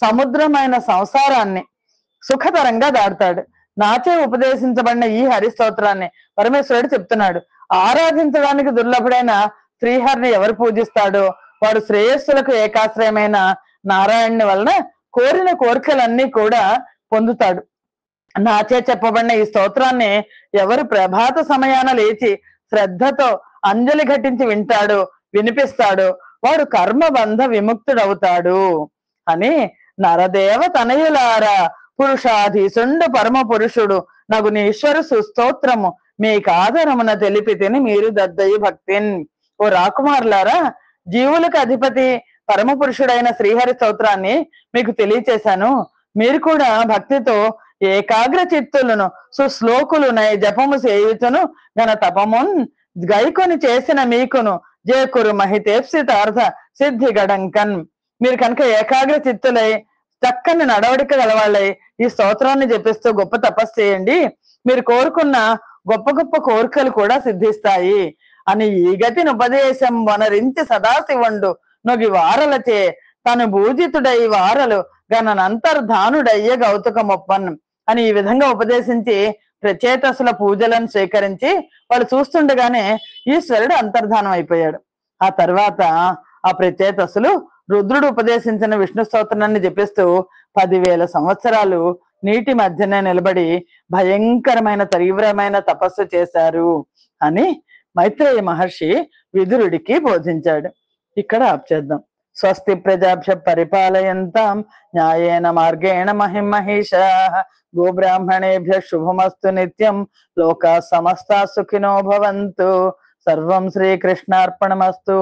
సముద్రమైన సంసారాన్ని సుఖతరంగా దాటుతాడు. నాచే ఉపదేశించబడిన ఈ హరి స్తోత్రాన్ని పరమేశ్వరుడు చెప్తున్నాడు. ఆరాధించడానికి దుర్లభుడైన శ్రీహరిని ఎవరు పూజిస్తాడో వాడు శ్రేయస్సులకు ఏకాశ్రయమైన నారాయణుని వలన కోరిన కోరికలన్నీ కూడా పొందుతాడు. నాచే చెప్పబడిన ఈ స్తోత్రాన్ని ఎవరు ప్రభాత సమయాన లేచి శ్రద్ధతో అంజలి ఘటించి వింటాడు, వినిపిస్తాడు, వాడు కర్మబంధ విముక్తుడవుతాడు అని నరదేవ తనయులారా పురుషాధీశుండు పరమ పురుషుడు నగునీశ్వరు సుస్తోత్రము మీకు ఆదరమున తెలిపి తిని మీరు దద్దయి భక్తిన్. ఓ రాకుమారులారా, జీవులకు అధిపతి పరమ పురుషుడైన శ్రీహరి స్తోత్రాన్ని మీకు తెలియచేశాను. మీరు కూడా భక్తితో ఏకాగ్ర చిత్తులను సుశ్లోకులునై జపము చేయుచును గన తపమున్ గైకొని చేసిన మీకును జేకురు మహితేప్సితార్థ సిద్ధి గడంకన్. మీరు కనుక ఏకాగ్ర చిత్తులై చక్కని నడవడిక గలవాళ్ళై ఈ స్తోత్రాన్ని జపిస్తూ గొప్ప తపస్సు చేయండి, మీరు కోరుకున్న గొప్ప గొప్ప కోరికలు కూడా సిద్ధిస్తాయి అని ఈ గతిని ఉపదేశం వనరించి సదాశివండు నొగి వారలచే తను భూజితుడై వారలు గణనంతర్ధానుడయ్య గౌతకమొప్పన్ అని ఈ విధంగా ఉపదేశించి ప్రచేతసుల పూజలను స్వీకరించి వాళ్ళు చూస్తుండగానే ఈశ్వరుడు అంతర్ధానం అయిపోయాడు. ఆ తర్వాత ఆ ప్రచేతసులు రుద్రుడు ఉపదేశించిన విష్ణు స్తోత్రాన్ని జపిస్తూ 10,000 సంవత్సరాలు నీటి మధ్యనే నిలబడి భయంకరమైన తీవ్రమైన తపస్సు చేశారు అని మైత్రేయ మహర్షి విదురుడికి బోధించాడు. ఇక్కడ ఆప్ చేద్దాం. స్వస్తి ప్రజాభ్య పరిపాలయంతాం న్యాయేన మార్గేణ మహిమహేషాః గోబ్రాహ్మణేభ్య శుభమస్తు నిత్యం లోకా సమస్తా సుఖినో భవంతు. సర్వం శ్రీకృష్ణార్పణమస్తు.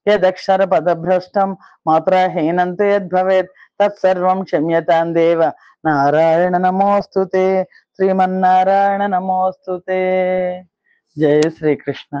యదక్షర పదభ్రష్టం మాత్రహీనంతు యద్భవేత్ తత్సర్వం క్షమ్యతాం దేవ. నారాయణ నమోస్తుతే. శ్రీమన్నారాయణ నమోస్తుతే. జయ శ్రీకృష్ణ.